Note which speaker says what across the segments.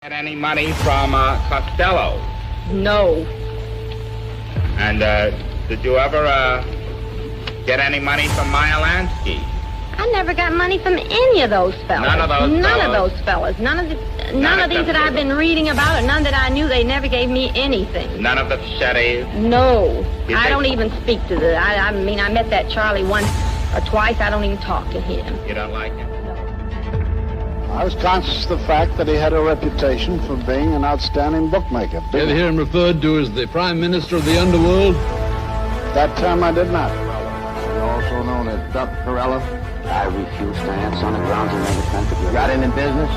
Speaker 1: Get any money from Costello?
Speaker 2: No.
Speaker 1: And did you ever get any money from Myalansky?
Speaker 2: I never got money from any of those fellas.
Speaker 1: None of those
Speaker 2: None
Speaker 1: fellas?
Speaker 2: of those fellas. None of these
Speaker 1: them
Speaker 2: that I've been reading about, or none that I knew. They never gave me anything.
Speaker 1: None of the Shetties?
Speaker 2: No.
Speaker 1: You
Speaker 2: I
Speaker 1: think-
Speaker 2: don't even speak to the... I mean, I met that Charlie once or twice. I don't even talk to him.
Speaker 1: You don't like him?
Speaker 3: I was conscious of the fact that he had a reputation for being an outstanding bookmaker.
Speaker 4: You ever hear him referred to as the Prime Minister of the Underworld?
Speaker 3: That term I did not.
Speaker 5: You're also known as Duck Perella. I refuse to answer on the grounds of negligent. You got any business?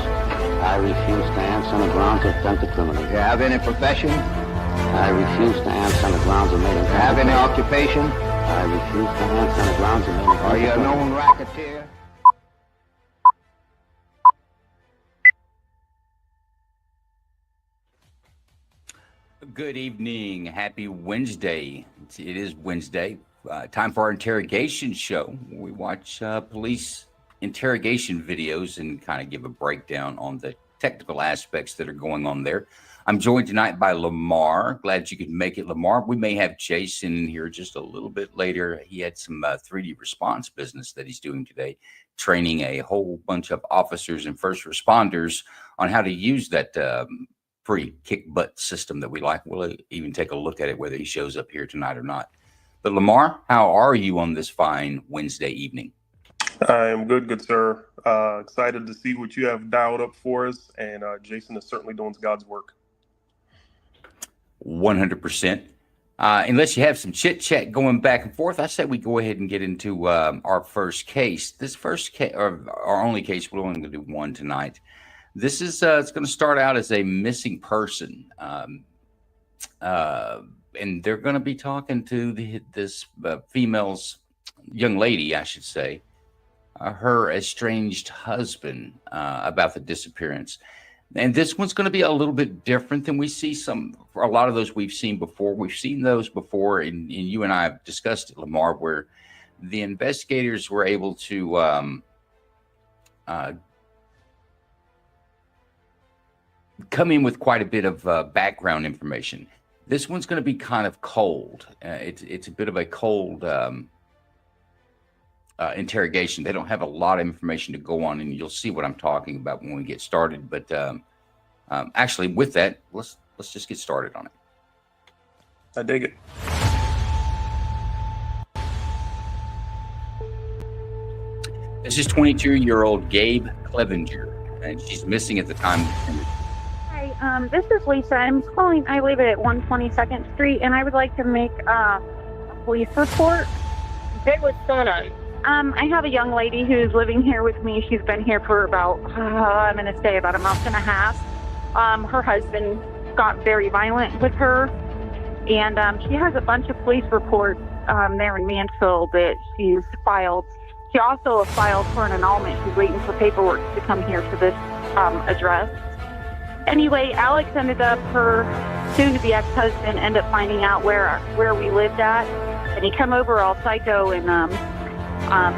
Speaker 5: I refuse to answer on the grounds of attempted criminal. You have any profession? I refuse to answer on the grounds of negligent. You have any occupation? I refuse to answer on the grounds of negligent. Are you a known racketeer?
Speaker 6: Good evening. Happy Wednesday. It is Wednesday. Time for our interrogation show. We watch police interrogation videos and kind of give a breakdown on the technical aspects that are going on there. I'm joined tonight by Lamar. Glad you could make it, Lamar. We may have Jason in here just a little bit later. He had some 3D response business that he's doing today, training a whole bunch of officers and first responders on how to use that free kick butt system that we like. We'll even take a look at it, whether he shows up here tonight or not. But Lamar, how are you on this fine Wednesday evening?
Speaker 7: I am good, sir. Excited to see what you have dialed up for us, and Jason is certainly doing God's work.
Speaker 6: 100%. Unless you have some chit chat going back and forth, I say we go ahead and get into our first case. This first case, or our only case, we're only going to do one tonight. This is it's going to start out as a missing person, and they're going to be talking to this female's young lady, I should say, her estranged husband about the disappearance. And this one's going to be a little bit different than we see a lot of those we've seen before. We've seen those before, and you and I have discussed it, Lamar, where the investigators were able to come in with quite a bit of background information. This one's going to be kind of cold. It's a bit of a cold interrogation. They don't have a lot of information to go on, and you'll see what I'm talking about when we get started. But actually, with that, let's just get started on it.
Speaker 7: I dig it.
Speaker 6: This is 22-year-old Gabe Clevenger, and she's missing at the time.
Speaker 8: Hi, this is Lisa. I'm calling. I live at 122nd Street, and I would like to make a police report.
Speaker 2: Okay, what's going on?
Speaker 8: I have a young lady who's living here with me. She's been here for about, I'm going to say about a month and a half. Her husband got very violent with her, and she has a bunch of police reports there in Mansfield that she's filed. She also filed for an annulment. She's waiting for paperwork to come here to this address. Anyway, Alex ended up, her soon-to-be ex-husband ended up finding out where we lived at, and he come over all psycho and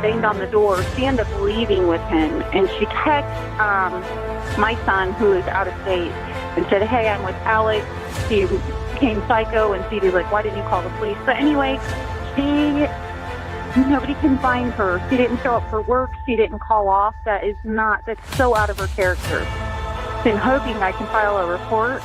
Speaker 8: banged on the door. She ended up leaving with him, and she texted my son, who is out of state, and said, hey, I'm with Alex. She became psycho, and she was like, why didn't you call the police? But anyway, nobody can find her. She didn't show up for work. She didn't call off. That's so out of her character. Been hoping I can file a report.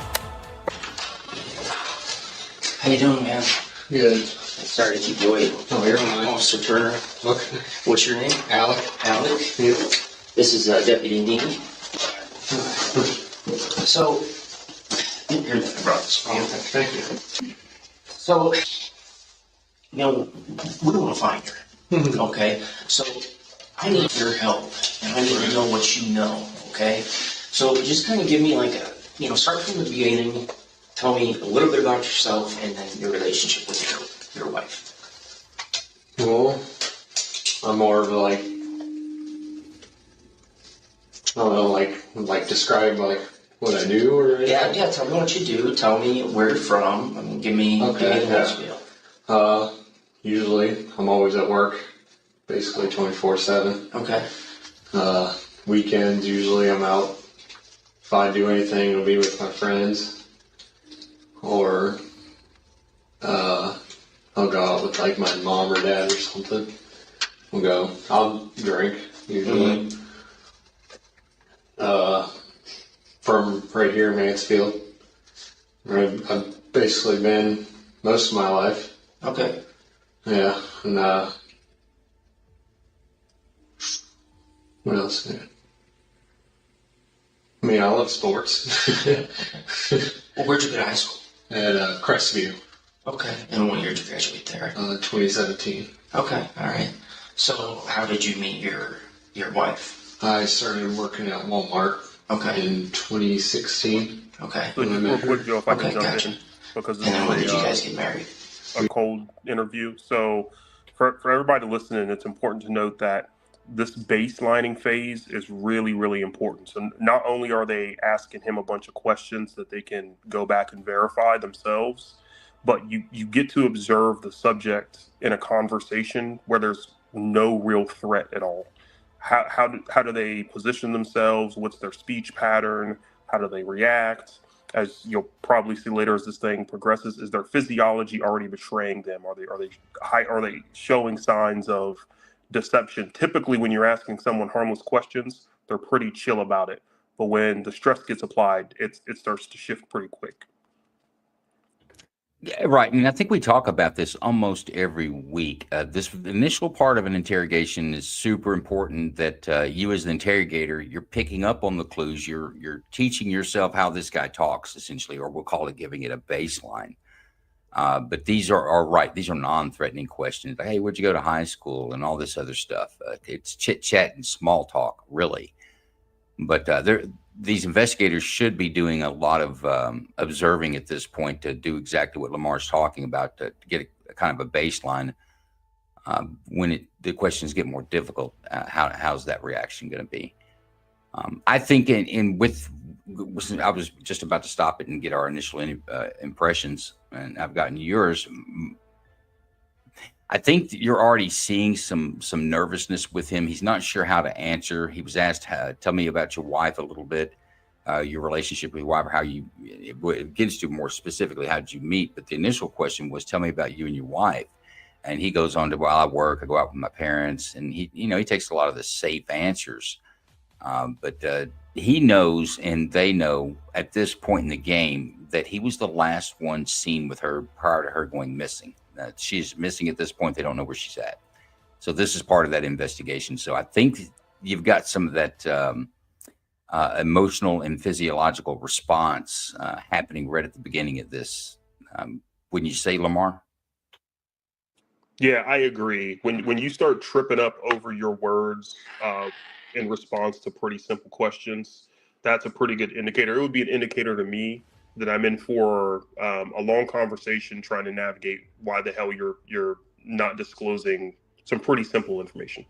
Speaker 9: How you doing, man?
Speaker 4: Good.
Speaker 9: Sorry to keep you waiting.
Speaker 4: Oh, you're fine.
Speaker 9: Officer Turner.
Speaker 4: Look,
Speaker 9: What's your name?
Speaker 4: Alec.
Speaker 9: Alec.
Speaker 4: Yep.
Speaker 9: This is Deputy Needy. So, here, I brought this.
Speaker 4: Okay, thank you.
Speaker 9: So, we want to find her. Okay? So, I need your help, and I need to know what you know, okay? So, just kind of give me like start from the beginning, tell me a little bit about yourself, and then your relationship with your wife.
Speaker 4: Well, I'm more of like, I don't know, like describe like what I do or anything?
Speaker 9: Yeah, tell me what you do, tell me where you're from, I mean, give me the whole spiel.
Speaker 4: Usually, I'm always at work, basically 24/7.
Speaker 9: Okay.
Speaker 4: Weekends, usually I'm out I do anything, it'll be with my friends, or I'll go out with like my mom or dad or something. I'll drink usually. From right here in Mansfield, where I've basically been most of my life.
Speaker 9: Okay.
Speaker 4: Yeah, and what else? I mean, I love sports.
Speaker 9: Well, where'd you go to high school?
Speaker 4: At Crestview.
Speaker 9: Okay. And what year did you graduate there?
Speaker 4: 2017.
Speaker 9: Okay. All right. So, how did you meet your wife?
Speaker 4: I started working at Walmart.
Speaker 9: Okay.
Speaker 4: In 2016.
Speaker 9: Okay.
Speaker 7: So just real quick, Joe, if I can jump
Speaker 9: gotcha.
Speaker 7: in, because this
Speaker 9: And then when did
Speaker 7: is
Speaker 9: you guys get married?
Speaker 7: a cold interview. So for everybody listening, it's important to note that this baselining phase is really, really important. So not only are they asking him a bunch of questions that they can go back and verify themselves, but you get to observe the subject in a conversation where there's no real threat at all. How do they position themselves? What's their speech pattern? How do they react? As you'll probably see later as this thing progresses, is their physiology already betraying them? Are they showing signs of deception? Typically, when you're asking someone harmless questions, they're pretty chill about it. But when the stress gets applied, it starts to shift pretty quick.
Speaker 6: Yeah, right. And I think we talk about this almost every week. This initial part of an interrogation is super important that you as the interrogator, you're picking up on the clues. You're teaching yourself how this guy talks, essentially, or we'll call it giving it a baseline. But these are right. These are non-threatening questions. Like, hey, where'd you go to high school and all this other stuff? It's chit-chat and small talk, really. But these investigators should be doing a lot of observing at this point to do exactly what Lamar's talking about, to get a kind of a baseline. When the questions get more difficult, how's that reaction going to be? I think I was just about to stop it and get our initial impressions, and I've gotten yours. I think that you're already seeing some nervousness with him. He's not sure how to answer. He was asked, tell me about your wife a little bit, your relationship with your wife, or it gets to more specifically, how did you meet? But the initial question was, tell me about you and your wife. And he goes on to, well, I work, I go out with my parents. And he takes a lot of the safe answers. But he knows, and they know at this point in the game, that he was the last one seen with her prior to her going missing. She's missing at this point. They don't know where she's at. So this is part of that investigation. So I think you've got some of that emotional and physiological response happening right at the beginning of this. Wouldn't you say, Lamar?
Speaker 7: Yeah, I agree. When you start tripping up over your words in response to pretty simple questions, that's a pretty good indicator. It would be an indicator to me that I'm in for a long conversation trying to navigate why the hell you're not disclosing some pretty simple information.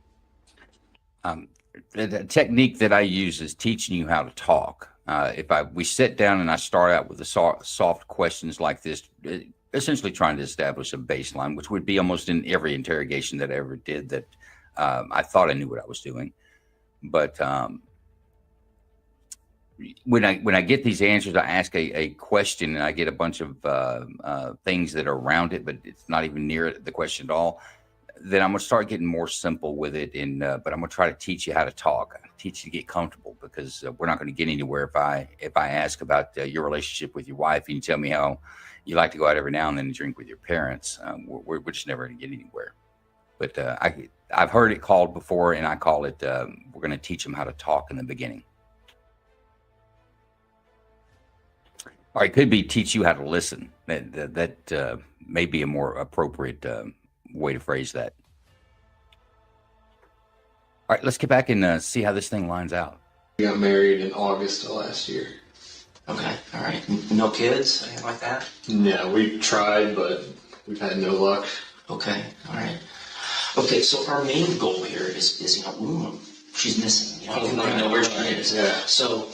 Speaker 6: The technique that I use is teaching you how to talk. We sit down and I start out with the soft questions like this, essentially trying to establish a baseline, which would be almost in every interrogation that I ever did, that I thought I knew what I was doing. But when I get these answers, I ask a question and I get a bunch of things that are around it, but it's not even near the question at all. Then I'm going to start getting more simple with it. But I'm going to try to teach you how to talk, teach you to get comfortable, because we're not going to get anywhere if I ask about your relationship with your wife and you tell me how you like to go out every now and then and drink with your parents. We're just never going to get anywhere. But I've heard it called before, and I call it, we're going to teach them how to talk in the beginning. Or it could be teach you how to listen. That may be a more appropriate way to phrase that. All right, let's get back and see how this thing lines out.
Speaker 4: We got married in August of last year.
Speaker 9: Okay, all right. No kids, anything like that?
Speaker 4: Yeah, we've tried, but we've had no luck.
Speaker 9: Okay, all right. Okay, so our main goal here is she's missing. We want to know where she is.
Speaker 4: Yeah.
Speaker 9: So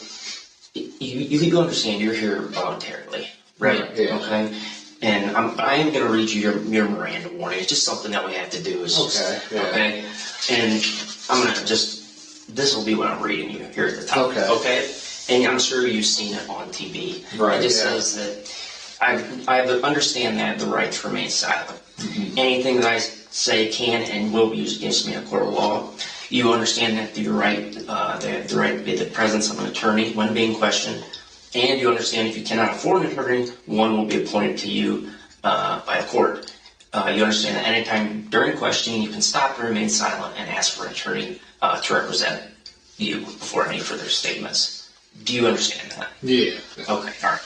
Speaker 9: you understand you're here voluntarily, right?
Speaker 4: Yeah.
Speaker 9: Okay. And I am going to read you your Miranda warning. It's just something that we have to do. Okay. And I'm going to this will be what I'm reading you here at the top.
Speaker 4: Okay.
Speaker 9: Okay. and I'm sure you've seen it on TV.
Speaker 4: Right,
Speaker 9: It just
Speaker 4: yeah.
Speaker 9: says that I understand that I have the right to remain silent. Anything that I say can and will be used against me in a court of law. You understand that the right, the right to be the presence of an attorney when being questioned, and you understand if you cannot afford an attorney, one will be appointed to you by a court. You understand that anytime during questioning, you can stop and remain silent and ask for an attorney to represent you before any further statements. Do you understand that?
Speaker 4: Yeah.
Speaker 9: Okay, all right.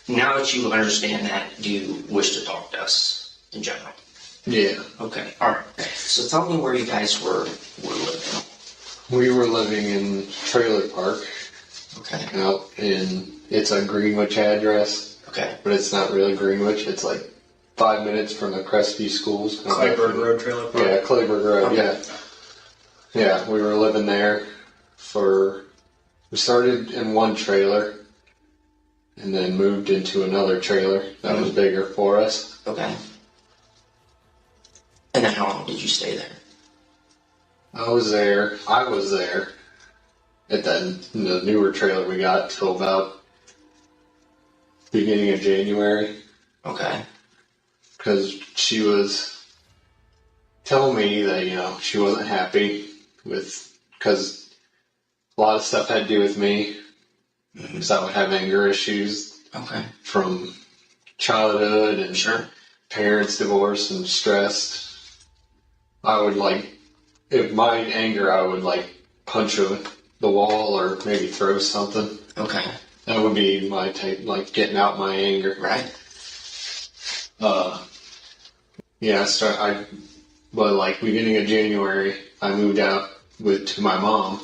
Speaker 9: Now that you understand that, do you wish to talk to us in general?
Speaker 4: Yeah.
Speaker 9: Okay, all right. So tell me where you guys were living.
Speaker 4: We were living in Trailer Park
Speaker 9: Okay,
Speaker 4: out in, it's a Greenwich address,
Speaker 9: okay.
Speaker 4: but it's not really Greenwich. It's like 5 minutes from the Crestview schools.
Speaker 10: Clayburg Road Trailer Park?
Speaker 4: Yeah, Clayburg Road,
Speaker 9: Okay.
Speaker 4: yeah. Yeah, we were living there we started in one trailer and then moved into another trailer that was bigger for us.
Speaker 9: Okay. And then how long did you stay there?
Speaker 4: I was there at the newer trailer we got till about beginning of January,
Speaker 9: Okay.
Speaker 4: because she was telling me that, she wasn't happy because a lot of stuff had to do with me, because I would have anger issues
Speaker 9: Okay.
Speaker 4: from childhood and
Speaker 9: Sure.
Speaker 4: parents divorce and stressed. I would if my anger, I would punch the wall or maybe throw something.
Speaker 9: Okay.
Speaker 4: That would be my type, getting out my anger.
Speaker 9: Right.
Speaker 4: Yeah, but beginning of January, I moved out with my mom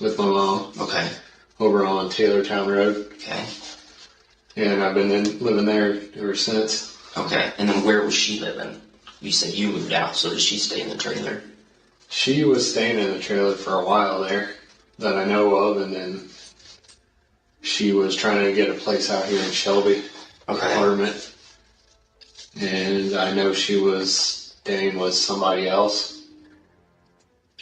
Speaker 9: Okay.
Speaker 4: over on Taylortown Road,
Speaker 9: Okay.
Speaker 4: and I've been living there ever since.
Speaker 9: Okay. And then where was she living? You said you moved out, so did she stay in the trailer?
Speaker 4: She was staying in the trailer for a while there that I know of, and then she was trying to get a place out here in Shelby,
Speaker 9: Okay.
Speaker 4: apartment, and I know she was staying with somebody else.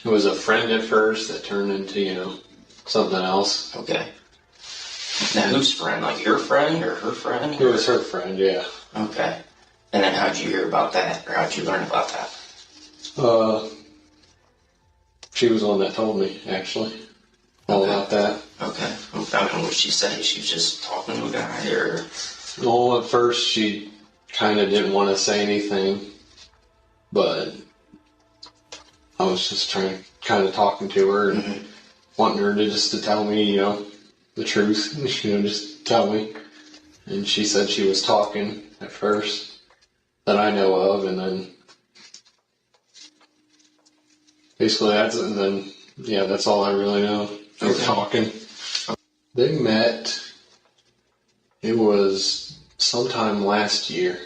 Speaker 4: It was a friend at first that turned into, something else.
Speaker 9: Okay. Now whose friend? Like your friend or her friend?
Speaker 4: It was her friend, yeah.
Speaker 9: Okay. And then how'd you hear about that, or how'd you learn about that?
Speaker 4: She was the one that told me, actually, all about that.
Speaker 9: Okay. I mean, what did she say? She was just talking to a guy, or?
Speaker 4: Well, at first she kind of didn't want to say anything, but I was just kind of talking to her and wanting her to tell me, the truth, just tell me. And she said she was talking at first that I know of, and then basically that's all I really know. They were talking. They met, it was sometime last year,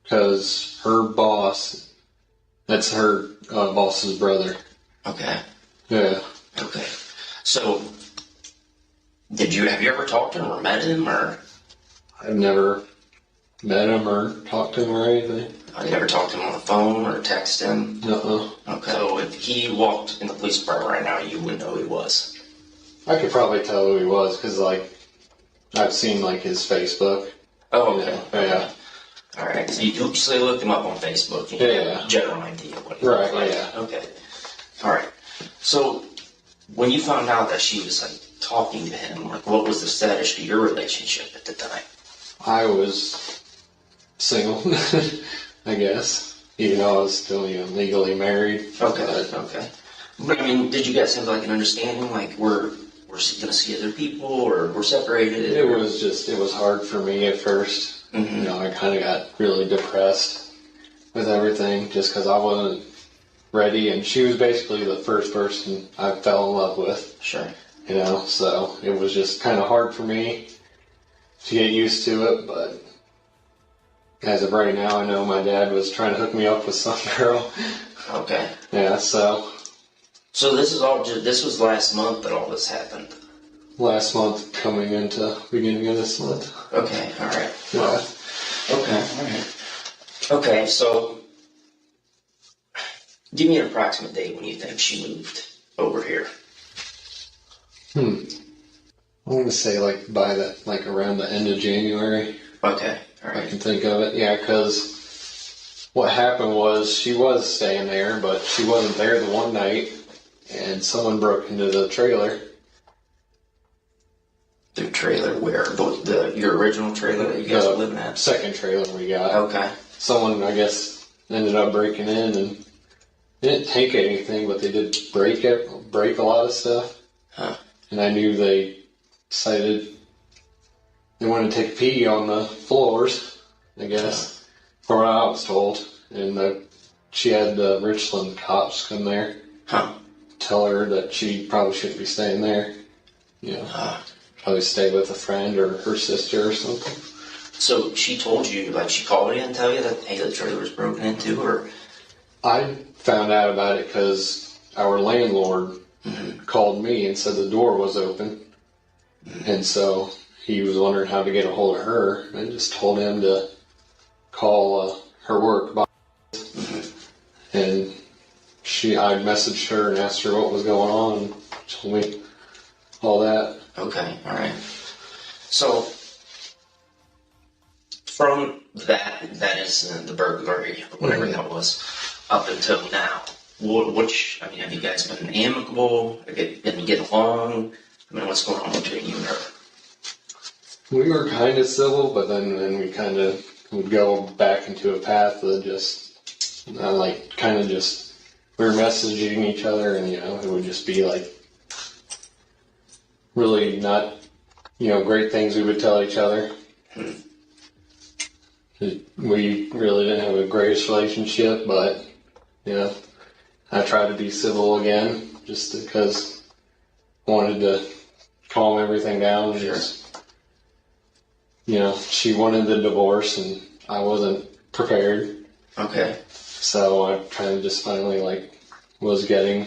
Speaker 4: because her boss, that's her boss's brother.
Speaker 9: Okay.
Speaker 4: Yeah.
Speaker 9: Okay. So, have you ever talked to him or met him, or?
Speaker 4: I've never met him or talked to him or anything.
Speaker 9: You never talked to him on the phone or text him?
Speaker 4: Uh-uh.
Speaker 9: Okay. So if he walked in the police department right now, you wouldn't know who he was?
Speaker 4: I could probably tell who he was, because, I've seen, his Facebook.
Speaker 9: Oh, okay.
Speaker 4: Yeah.
Speaker 9: All right. So you looked him up on Facebook. And you have a general idea of what he looked like.
Speaker 4: Yeah.
Speaker 9: Okay. All right. So when you found out that she was, talking to him, what was the status to your relationship at the time?
Speaker 4: I was single, I guess, even though I was still, legally married.
Speaker 9: Okay. Okay. But, did you guys have, an understanding, we're going to see other people, or we're separated?
Speaker 4: It was hard for me at first.
Speaker 9: Mm-hmm.
Speaker 4: I kind of got really depressed with everything just because I wasn't ready, and she was basically the first person I fell in love with.
Speaker 9: Sure.
Speaker 4: So it was just kind of hard for me to get used to it, but as of right now, I know my dad was trying to hook me up with some girl.
Speaker 9: Okay.
Speaker 4: Yeah, so.
Speaker 9: So this was last month that all this happened?
Speaker 4: Last month, coming into beginning of this month.
Speaker 9: Okay, all right.
Speaker 4: Yeah.
Speaker 9: Okay, all right. Okay, so give me an approximate date when you think she moved over here.
Speaker 4: I want to say like by that, like around the end of January.
Speaker 9: Okay, all
Speaker 4: I
Speaker 9: right.
Speaker 4: can think of it. Yeah, because what happened was she was staying there, but she wasn't there the one night, and someone broke into the trailer.
Speaker 9: The trailer where? Your original trailer that you guys were living at?
Speaker 4: Second trailer we got.
Speaker 9: Okay.
Speaker 4: Someone, I guess, ended up breaking in and didn't take anything, but they did break a lot of stuff.
Speaker 9: Huh.
Speaker 4: And I knew they decided they wanted to take a pee on the floors, I guess, from what I was told. And she had the Richland cops come there, tell her that she probably shouldn't be staying there. You know, probably stay with a friend or her sister or something.
Speaker 9: So she told you, like she called you and tell you that, hey, the trailer's broken into, or?
Speaker 4: I found out about it because our landlord called me and said the door was open. And so he was wondering how to get a hold of her. I just told him to call her work boss. And I messaged her and asked her what was going on and told me all that.
Speaker 9: Okay, all right. So from that incident, the burglary, whatever that was, up until now, have you guys been amicable? Have you been getting along? I mean, what's going on between you and her?
Speaker 4: We were kind of civil, but then we kind of would go back into a path of just, we were messaging each other, and, it would just be like really not, great things we would tell each other. We really didn't have a greatest relationship, but, I tried to be civil again just because I wanted to calm everything down. And just, she wanted the divorce and I wasn't prepared.
Speaker 9: Okay.
Speaker 4: So I kind of just finally was getting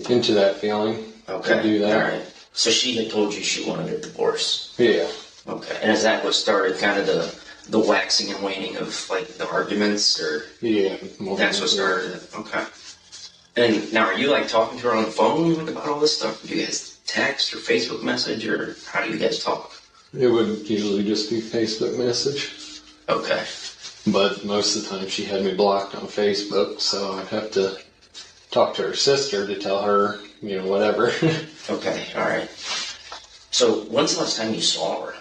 Speaker 4: into that feeling to do that.
Speaker 9: All right. So she had told you she wanted a divorce.
Speaker 4: Yeah.
Speaker 9: Okay. And is that what started kind of the waxing and waning of the arguments, or?
Speaker 4: Yeah.
Speaker 9: That's what started it. Okay. And now, are you talking to her on the phone about all this stuff? Do you guys text or Facebook message, or how do you guys talk?
Speaker 4: It would usually just be Facebook message.
Speaker 9: Okay.
Speaker 4: But most of the time she had me blocked on Facebook, so I'd have to talk to her sister to tell her, whatever.
Speaker 9: Okay, all right. So when's the last time you saw her?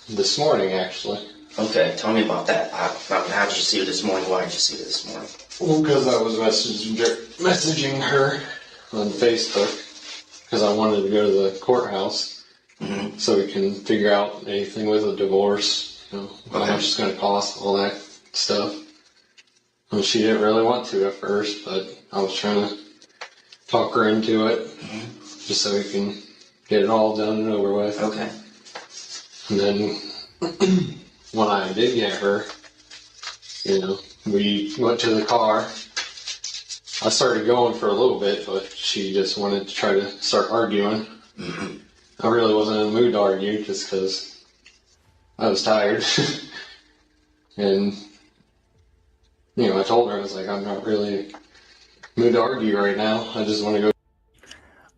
Speaker 4: This morning, actually.
Speaker 9: Okay, tell me about that. How did you see her this morning? Why did you see her this morning?
Speaker 4: Well, because I was messaging her on Facebook because I wanted to go to the courthouse so we can figure out anything with a divorce, how much it's going to cost, all that stuff. And she didn't really want to at first, but I was trying to talk her into it just so we can get it all done and over with.
Speaker 9: Okay.
Speaker 4: And then when I did get her, we went to the car. I started going for a little bit, but she just wanted to try to start arguing. I really wasn't in the mood to argue just because I was tired. And, I told her, I was like, I'm not really in the mood to argue right now. I just want to go.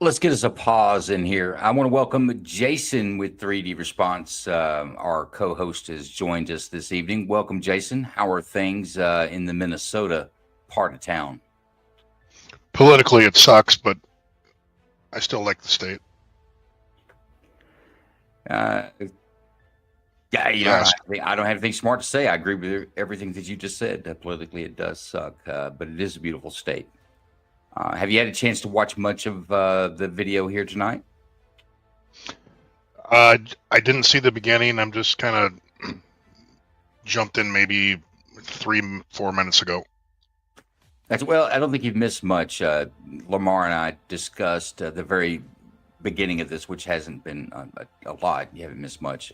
Speaker 6: Let's get us a pause in here. I want to welcome Jason with 3D Response. Our co-host has joined us this evening. Welcome, Jason. How are things in the Minnesota part of town?
Speaker 10: Politically, it sucks, but I still like the state.
Speaker 6: I don't have anything smart to say. I agree with everything that you just said. Politically, it does suck, but it is a beautiful state. Have you had a chance to watch much of the video here tonight?
Speaker 10: I didn't see the beginning. I'm just kind of jumped in maybe 3-4 minutes ago.
Speaker 6: Well, I don't think you've missed much. Lamar and I discussed the very beginning of this, which hasn't been a lot. You haven't missed much.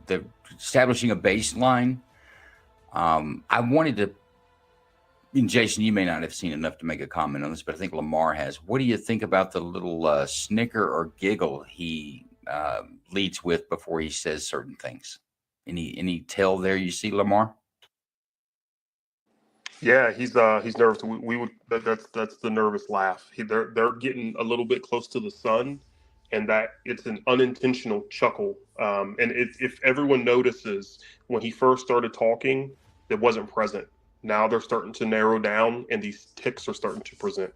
Speaker 6: They're establishing a baseline. I wanted to, and Jason, you may not have seen enough to make a comment on this, but I think Lamar has. What do you think about the little snicker or giggle he leads with before he says certain things? Any tell there you see, Lamar?
Speaker 7: Yeah, he's nervous. We would that's the nervous laugh. They're getting a little bit close to the sun, and that it's an unintentional chuckle. And if everyone notices, when he first started talking, it wasn't present. Now they're starting to narrow down, and these tics are starting to present.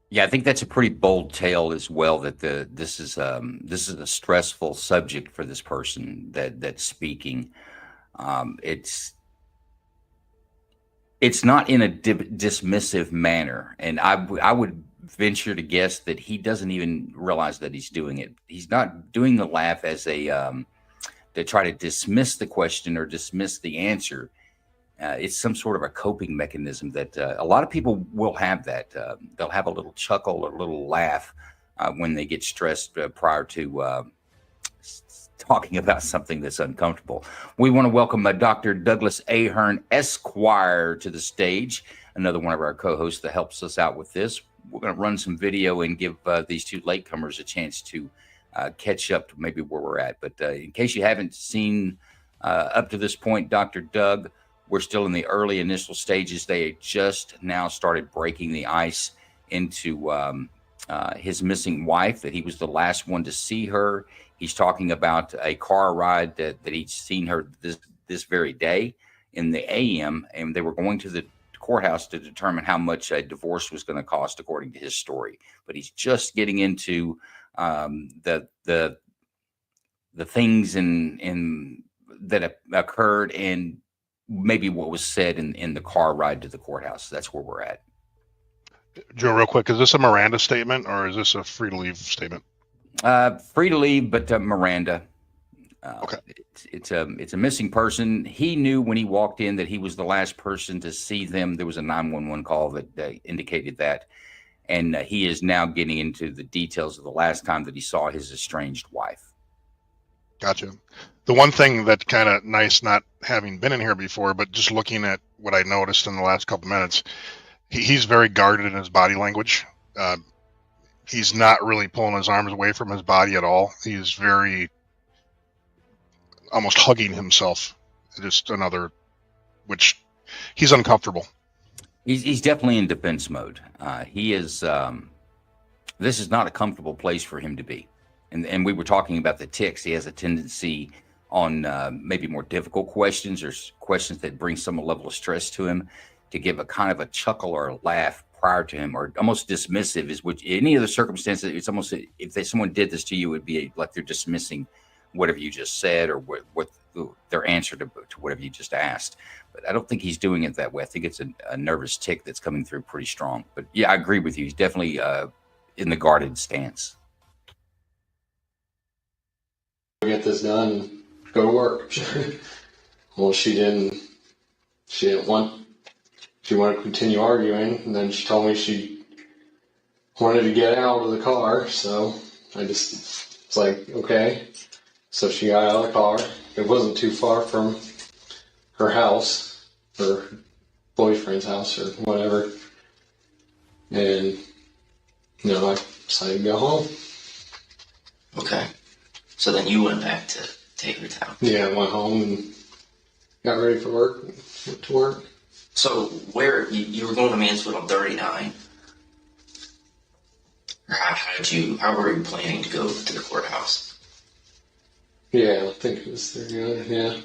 Speaker 6: Yeah, I think that's a pretty bold tale as well. That this is a stressful subject for this person that's speaking. It's not in a dismissive manner, and I would venture to guess that he doesn't even realize that he's doing it. He's not doing the laugh as a to try to dismiss the question or dismiss the answer. It's some sort of a coping mechanism that a lot of people will have that. They'll have a little chuckle or a little laugh when they get stressed prior to talking about something that's uncomfortable. We want to welcome Dr. Douglas Ahern Esquire to the stage, another one of our co-hosts that helps us out with this. We're going to run some video and give these two latecomers a chance to catch up to maybe where we're at. But in case you haven't seen up to this point, Dr. Doug, we're still in the early initial stages. They just now started breaking the ice into his missing wife, that he was the last one to see her. He's talking about a car ride that he'd seen her this very day in the AM, and they were going to the courthouse to determine how much a divorce was going to cost, according to his story. But he's just getting into the things in that occurred and maybe what was said in the car ride to the courthouse. That's where we're at.
Speaker 10: Joe, real quick, is this a Miranda statement or is this a free to leave statement?
Speaker 6: Free to leave, but Miranda.
Speaker 10: Okay.
Speaker 6: It's a missing person. He knew when he walked in that he was the last person to see them. There was a 911 call that indicated that. And he is now getting into the details of the last time that he saw his estranged wife.
Speaker 10: Gotcha. The one thing that's kind of nice, not having been in here before, but just looking at what I noticed in the last couple minutes, he's very guarded in his body language. He's not really pulling his arms away from his body at all. He's very almost hugging himself. Just another, which he's uncomfortable.
Speaker 6: He's definitely in defense mode. He is. This is not a comfortable place for him to be. And we were talking about the tics. He has a tendency on maybe more difficult questions or questions that bring some level of stress to him to give a kind of a chuckle or a laugh prior to him, or almost dismissive. Is which any other circumstances, it's almost if someone did this to you, it would be like they're dismissing whatever you just said or what their answer to whatever you just asked. But I don't think he's doing it that way. I think it's a nervous tic that's coming through pretty strong. But yeah, I agree with you. He's definitely in the guarded stance.
Speaker 4: Get this done and go to work. Well, she wanted to continue arguing, and then she told me she wanted to get out of the car, so I just was like, okay. So she got out of the car. It wasn't too far from her house, her boyfriend's house or whatever, and I decided to go home.
Speaker 9: Okay. So then you went back to Taker Town.
Speaker 4: Yeah, I went home and got ready for work. Went to work.
Speaker 9: So where you were going to Mansfield on 39? Or how were you planning to go to the courthouse?
Speaker 4: Yeah, I think it was 39. Yeah.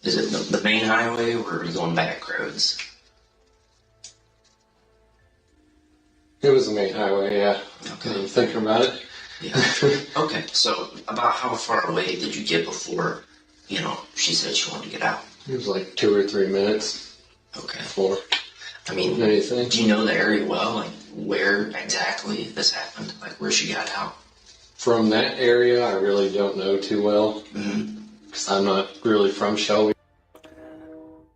Speaker 9: Is it the main highway, or are you going back roads?
Speaker 4: It was the main highway. Yeah.
Speaker 9: Okay.
Speaker 4: I'm thinking about it.
Speaker 9: Yeah. Okay. So about how far away did you get before, she said she wanted to get out?
Speaker 4: It was like 2 or 3 minutes.
Speaker 9: Okay.
Speaker 4: Before.
Speaker 9: I mean,
Speaker 4: anything.
Speaker 9: Do you know the area well? Like where exactly this happened? Like where she got out?
Speaker 4: From that area, I really don't know too well. Because I'm not really from Shelby.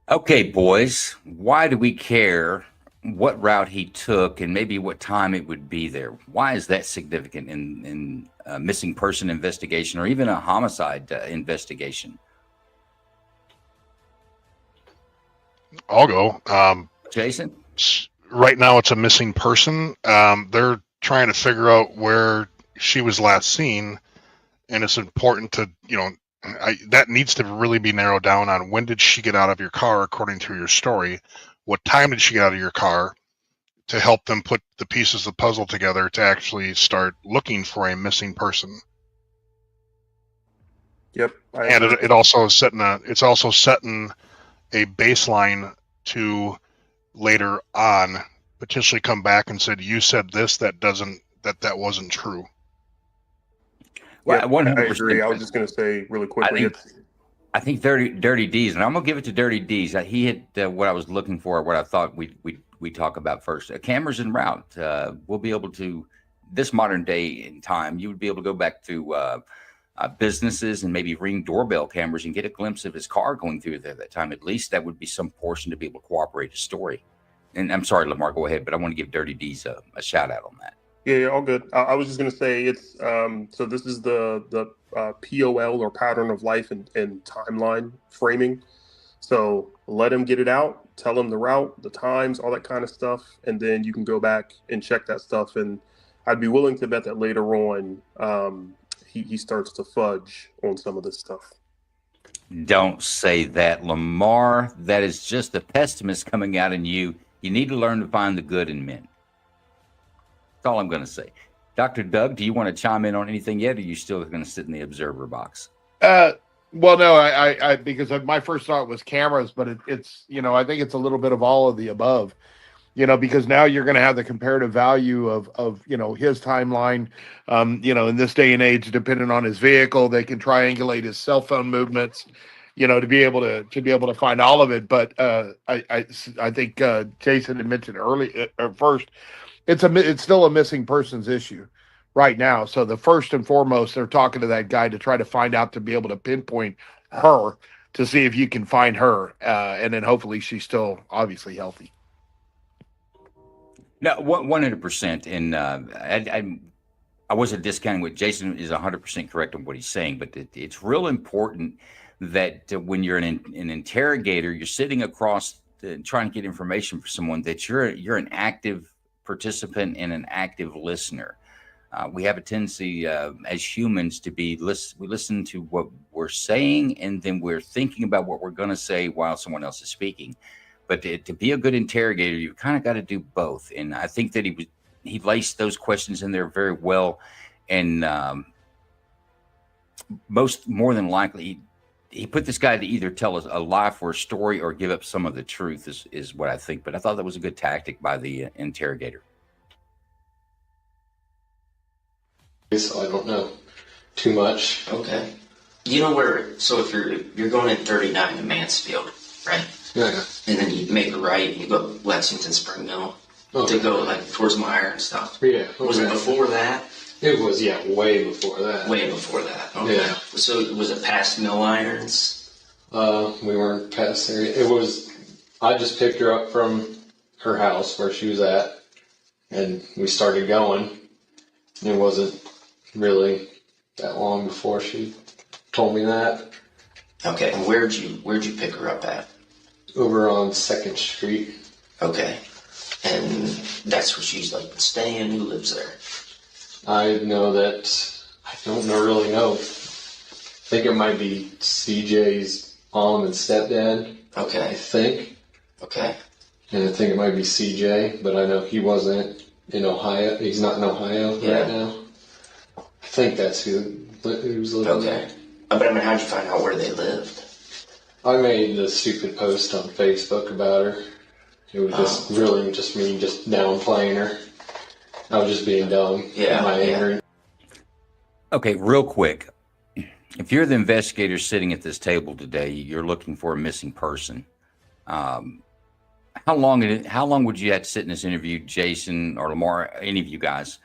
Speaker 6: Okay, boys, why do we care what route he took and maybe what time it would be there? Why is that significant in a missing person investigation or even a homicide investigation?
Speaker 10: I'll go.
Speaker 6: Jason?
Speaker 10: Right now it's a missing person. They're trying to figure out where she was last seen, and it's important to, that needs to really be narrowed down on when did she get out of your car according to your story. What time did she get out of your car? to help them put the pieces of the puzzle together to actually start looking for a missing person.
Speaker 7: Yep.
Speaker 10: And it also is setting it's also setting a baseline to later on potentially come back and said, you said this, that wasn't true.
Speaker 7: Well,
Speaker 6: Yeah,
Speaker 7: 100%. I agree. I was just going to say really quickly.
Speaker 6: I think Dirty D's, and I'm gonna give it to Dirty D's. He hit what I was looking for, what I thought we talk about first. Cameras en route. We'll be able to, this modern day in time, you would be able to go back to businesses and maybe ring doorbell cameras and get a glimpse of his car going through there at that time. At least that would be some portion to be able to corroborate his story. And I'm sorry, Lamar, go ahead, but I want to give Dirty D's a shout out on that.
Speaker 7: Yeah, all good. I was just going to say it's so this is the POL, or pattern of life and timeline framing. So let him get it out, tell him the route, the times, all that kind of stuff, and then you can go back and check that stuff. And I'd be willing to bet that later on he starts to fudge on some of this stuff.
Speaker 6: Don't say that, Lamar. That is just the pessimist coming out in you. You need to learn to find the good in men. That's all I'm going to say. Dr. Doug, do you want to chime in on anything yet, or are you still going to sit in the observer box?
Speaker 11: Well, no, I because my first thought was cameras, but it's I think it's a little bit of all of the above, because now you're going to have the comparative value of his timeline, in this day and age, depending on his vehicle, they can triangulate his cell phone movements, to be able to find all of it. But I think Jason had mentioned early first. It's still a missing persons issue right now. So the first and foremost, they're talking to that guy to try to find out, to be able to pinpoint her, to see if you can find her. And then hopefully she's still obviously healthy.
Speaker 6: No, 100%. And I wasn't discounting what Jason is 100% correct on what he's saying, but it's real important that when you're an interrogator, you're sitting across trying to get information for someone, that you're an active participant and an active listener. We have a tendency as humans to we listen to what we're saying, and then we're thinking about what we're going to say while someone else is speaking. But to be a good interrogator, you've kind of got to do both. And I think that he laced those questions in there very well. And more than likely, he put this guy to either tell us a lie for a story or give up some of the truth is what I think. But I thought that was a good tactic by the interrogator.
Speaker 4: So I don't know too much.
Speaker 9: Okay. You know where? So if you're going in 39 to Mansfield, right?
Speaker 4: Yeah.
Speaker 9: And then you make a right, you go Lexington Spring Mill to go like towards Meyer and stuff.
Speaker 4: Yeah. Okay.
Speaker 9: Was it before that?
Speaker 4: It was, way before that.
Speaker 9: Way before that. Okay.
Speaker 4: Yeah.
Speaker 9: So was it past Mill Irons?
Speaker 4: We weren't past there. It was. I just picked her up from her house where she was at, and we started going. It wasn't really that long before she told me that.
Speaker 9: Okay. And where'd you pick her up at?
Speaker 4: Over on 2nd Street.
Speaker 9: Okay. And that's where she's like staying. Who lives there?
Speaker 4: I know that. I don't really know. I think it might be CJ's mom and stepdad.
Speaker 9: Okay.
Speaker 4: I think.
Speaker 9: Okay.
Speaker 4: And I think it might be CJ, but I know he wasn't in Ohio. He's not in Ohio right now. I think that's who's living there.
Speaker 9: Okay. But I mean, how'd you find out where they lived?
Speaker 4: I made the stupid post on Facebook about her. It was just really just me just downplaying her. I was just being dumb.
Speaker 9: Yeah.
Speaker 6: Okay, real quick. If you're the investigator sitting at this table today, you're looking for a missing person. How long would you have to sit in this interview, Jason or Lamar, any of you guys?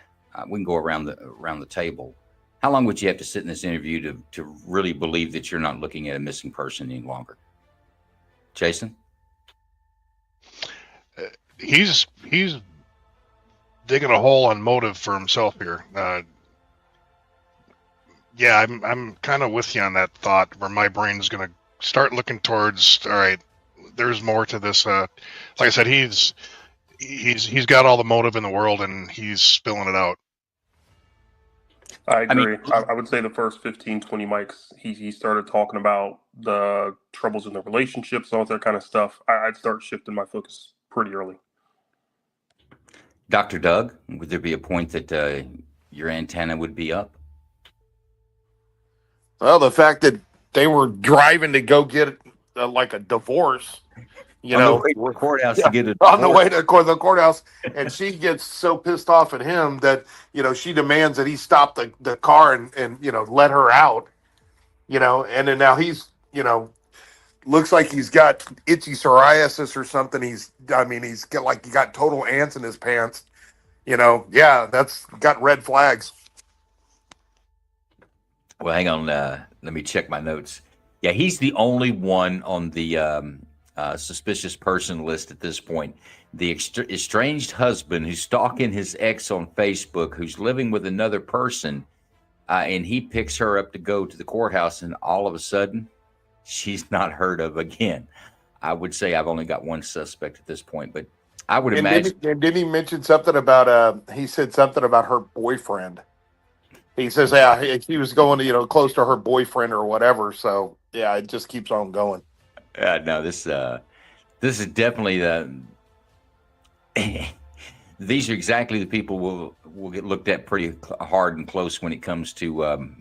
Speaker 6: We can go around the table. How long would you have to sit in this interview to really believe that you're not looking at a missing person any longer? Jason?
Speaker 10: He's digging a hole on motive for himself here. I'm kind of with you on that thought, where my brain's going to start looking towards, all right, there's more to this. Like I said, he's got all the motive in the world, and he's spilling it out.
Speaker 7: I agree. I would say the first 15, 20 mics, he started talking about the troubles in the relationships, all that kind of stuff. I'd start shifting my focus pretty early.
Speaker 6: Dr. Doug, would there be a point that your antenna would be up?
Speaker 11: Well, the fact that they were driving to go get like a divorce, you
Speaker 6: On the
Speaker 11: know,
Speaker 6: way to the courthouse
Speaker 11: yeah,
Speaker 6: to get a
Speaker 11: on the
Speaker 6: divorce.
Speaker 11: way to the courthouse, and she gets so pissed off at him that, you know, she demands that he stop the car and you know, let her out, you know, and then now he's, you know, looks like he's got itchy psoriasis or something. He's got like he got total ants in his pants, you know. Yeah, that's got red flags.
Speaker 6: Well, hang on. Let me check my notes. Yeah, he's the only one on the suspicious person list at this point. The estranged husband who's stalking his ex on Facebook, who's living with another person, and he picks her up to go to the courthouse, and all of a sudden, she's not heard of again. I would say I've only got one suspect at this point, but I would imagine.
Speaker 11: Didn't he mention something about he said something about her boyfriend? He says, yeah, he was going to, you know, close to her boyfriend or whatever. So yeah, it just keeps on going.
Speaker 6: No, this is definitely the. These are exactly the people will get looked at pretty hard and close when it comes to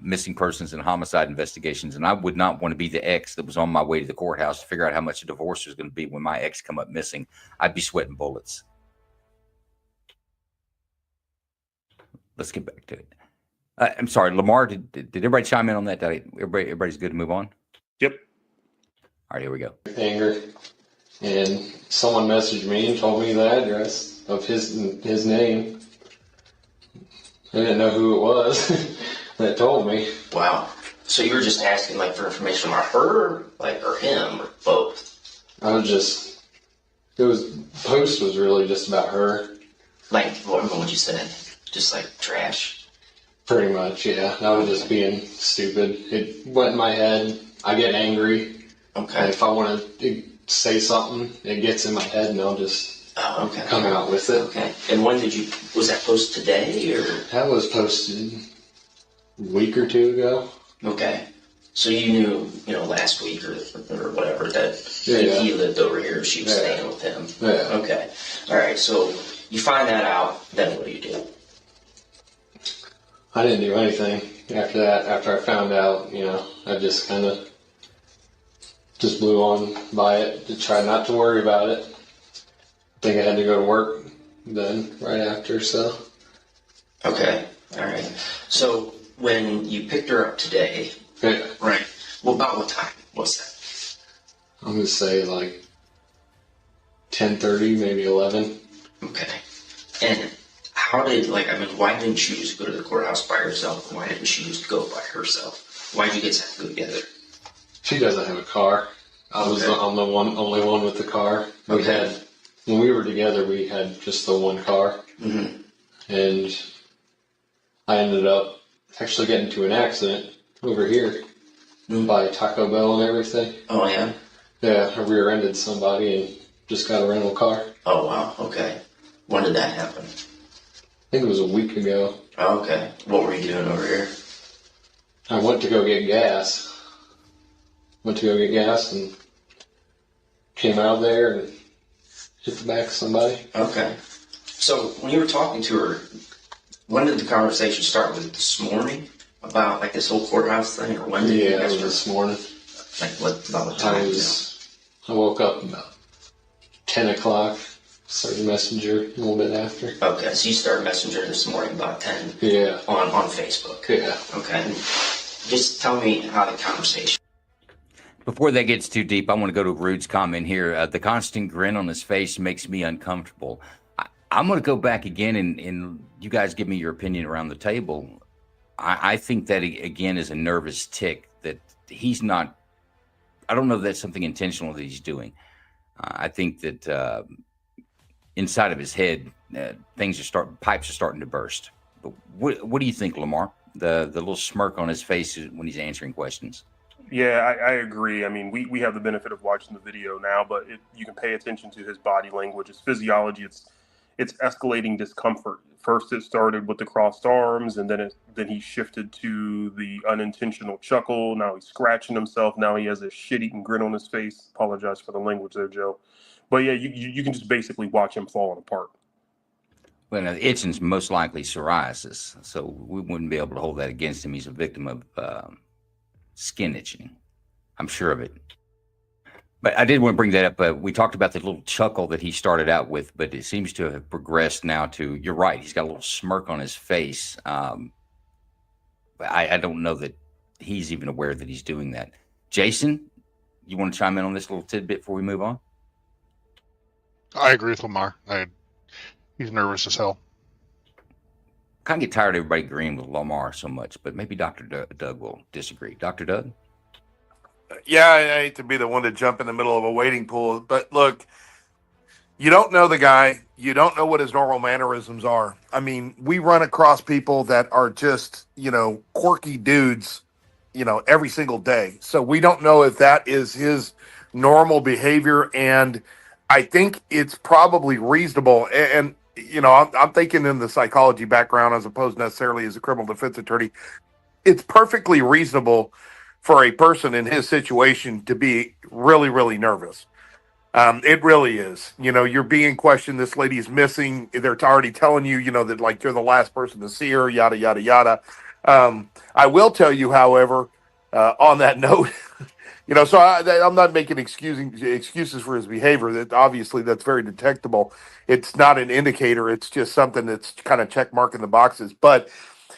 Speaker 6: missing persons and homicide investigations. And I would not want to be the ex that was on my way to the courthouse to figure out how much a divorce was going to be when my ex come up missing. I'd be sweating bullets. Let's get back to it. I'm sorry, Lamar. Did everybody chime in on that? Everybody's good to move on.
Speaker 7: Yep.
Speaker 6: All right, here we go.
Speaker 4: Anger, and someone messaged me and told me the address of his name. I didn't know who it was that told me.
Speaker 9: Wow. So you were just asking like for information about her, like, or him, or both?
Speaker 4: Post was really just about her.
Speaker 9: Like, what would you say? Just like trash?
Speaker 4: Pretty much, yeah. I was just being stupid. It went in my head. I get angry.
Speaker 9: Okay.
Speaker 4: And if I want to say something, it gets in my head and I'll just come out with it.
Speaker 9: Okay. And when was that post today or?
Speaker 4: That was posted a week or two ago.
Speaker 9: Okay. So you knew, last week or whatever that he lived over here, she was staying with him.
Speaker 4: Yeah.
Speaker 9: Okay. All right. So you find that out, then what do?
Speaker 4: I didn't do anything after that. After I found out, I just kind of just blew on by it to try not to worry about it. I think I had to go to work then, right after, so.
Speaker 9: Okay, all right. So when you picked her up today, right, well, about what time was that?
Speaker 4: I'm going to say like 10:30, maybe 11.
Speaker 9: Okay. And how did, why didn't you just go to the courthouse by herself? Why didn't she just go by herself? Why did you guys have to go together?
Speaker 4: She doesn't have a car. I'm the only one with the car. When we were together, we had just the one car.
Speaker 9: Mm-hmm.
Speaker 4: And I ended up actually getting into an accident over here by Taco Bell and everything.
Speaker 9: Oh, yeah?
Speaker 4: Yeah, I rear-ended somebody and just got a rental car.
Speaker 9: Oh, wow, okay. When did that happen?
Speaker 4: I think it was a week ago.
Speaker 9: Oh, okay. What were you doing over here?
Speaker 4: I went to go get gas. And came out of there and hit the back of somebody.
Speaker 9: Okay. So when you were talking to her, when did the conversation start? Was it this morning about this whole courthouse thing, or when did you guys
Speaker 4: it was this morning.
Speaker 9: About the time?
Speaker 4: I woke up about 10 o'clock. Started Messenger a little bit after.
Speaker 9: Okay, so you started Messenger this morning about 10.
Speaker 4: Yeah.
Speaker 9: On Facebook.
Speaker 4: Yeah.
Speaker 9: Okay. Just tell me how the conversation.
Speaker 6: Before that gets too deep, I want to go to Rude's comment here. The constant grin on his face makes me uncomfortable. I'm going to go back again, and you guys give me your opinion around the table. I think that, again, is a nervous tick that he's not. I don't know if that's something intentional that he's doing. I think that inside of his head, pipes are starting to burst. But what do you think, Lamar? The little smirk on his face when he's answering questions.
Speaker 7: Yeah, I agree. I mean, we have the benefit of watching the video now, but you can pay attention to his body language, his physiology. It's escalating discomfort. First, it started with the crossed arms, and then he shifted to the unintentional chuckle. Now he's scratching himself. Now he has a shit-eating grin on his face. Apologize for the language there, Joe. But yeah, you can just basically watch him falling apart.
Speaker 6: Well, now, the itching's most likely psoriasis, so we wouldn't be able to hold that against him. He's a victim of skin itching. I'm sure of it. But I did want to bring that up. We talked about the little chuckle that he started out with, but it seems to have progressed now to, you're right, he's got a little smirk on his face. But I don't know that he's even aware that he's doing that. Jason, you want to chime in on this little tidbit before we move on?
Speaker 10: I agree with Lamar. He's nervous as hell.
Speaker 6: Kind of get tired of everybody agreeing with Lamar so much, but maybe Dr. Doug will disagree. Dr. Doug?
Speaker 11: Yeah, I hate to be the one to jump in the middle of a waiting pool, but look, you don't know the guy. You don't know what his normal mannerisms are. I mean, we run across people that are just, quirky dudes, every single day. So we don't know if that is his normal behavior. And I think it's probably reasonable. And I'm thinking in the psychology background as opposed necessarily as a criminal defense attorney. It's perfectly reasonable for a person in his situation to be really, really nervous. It really is. You're being questioned. This lady is missing. They're already telling you, that like you're the last person to see her, yada, yada, yada. I will tell you, however, on that note, so I'm not making excuses for his behavior. That obviously that's very detectable. It's not an indicator. It's just something that's kind of check marking the boxes. But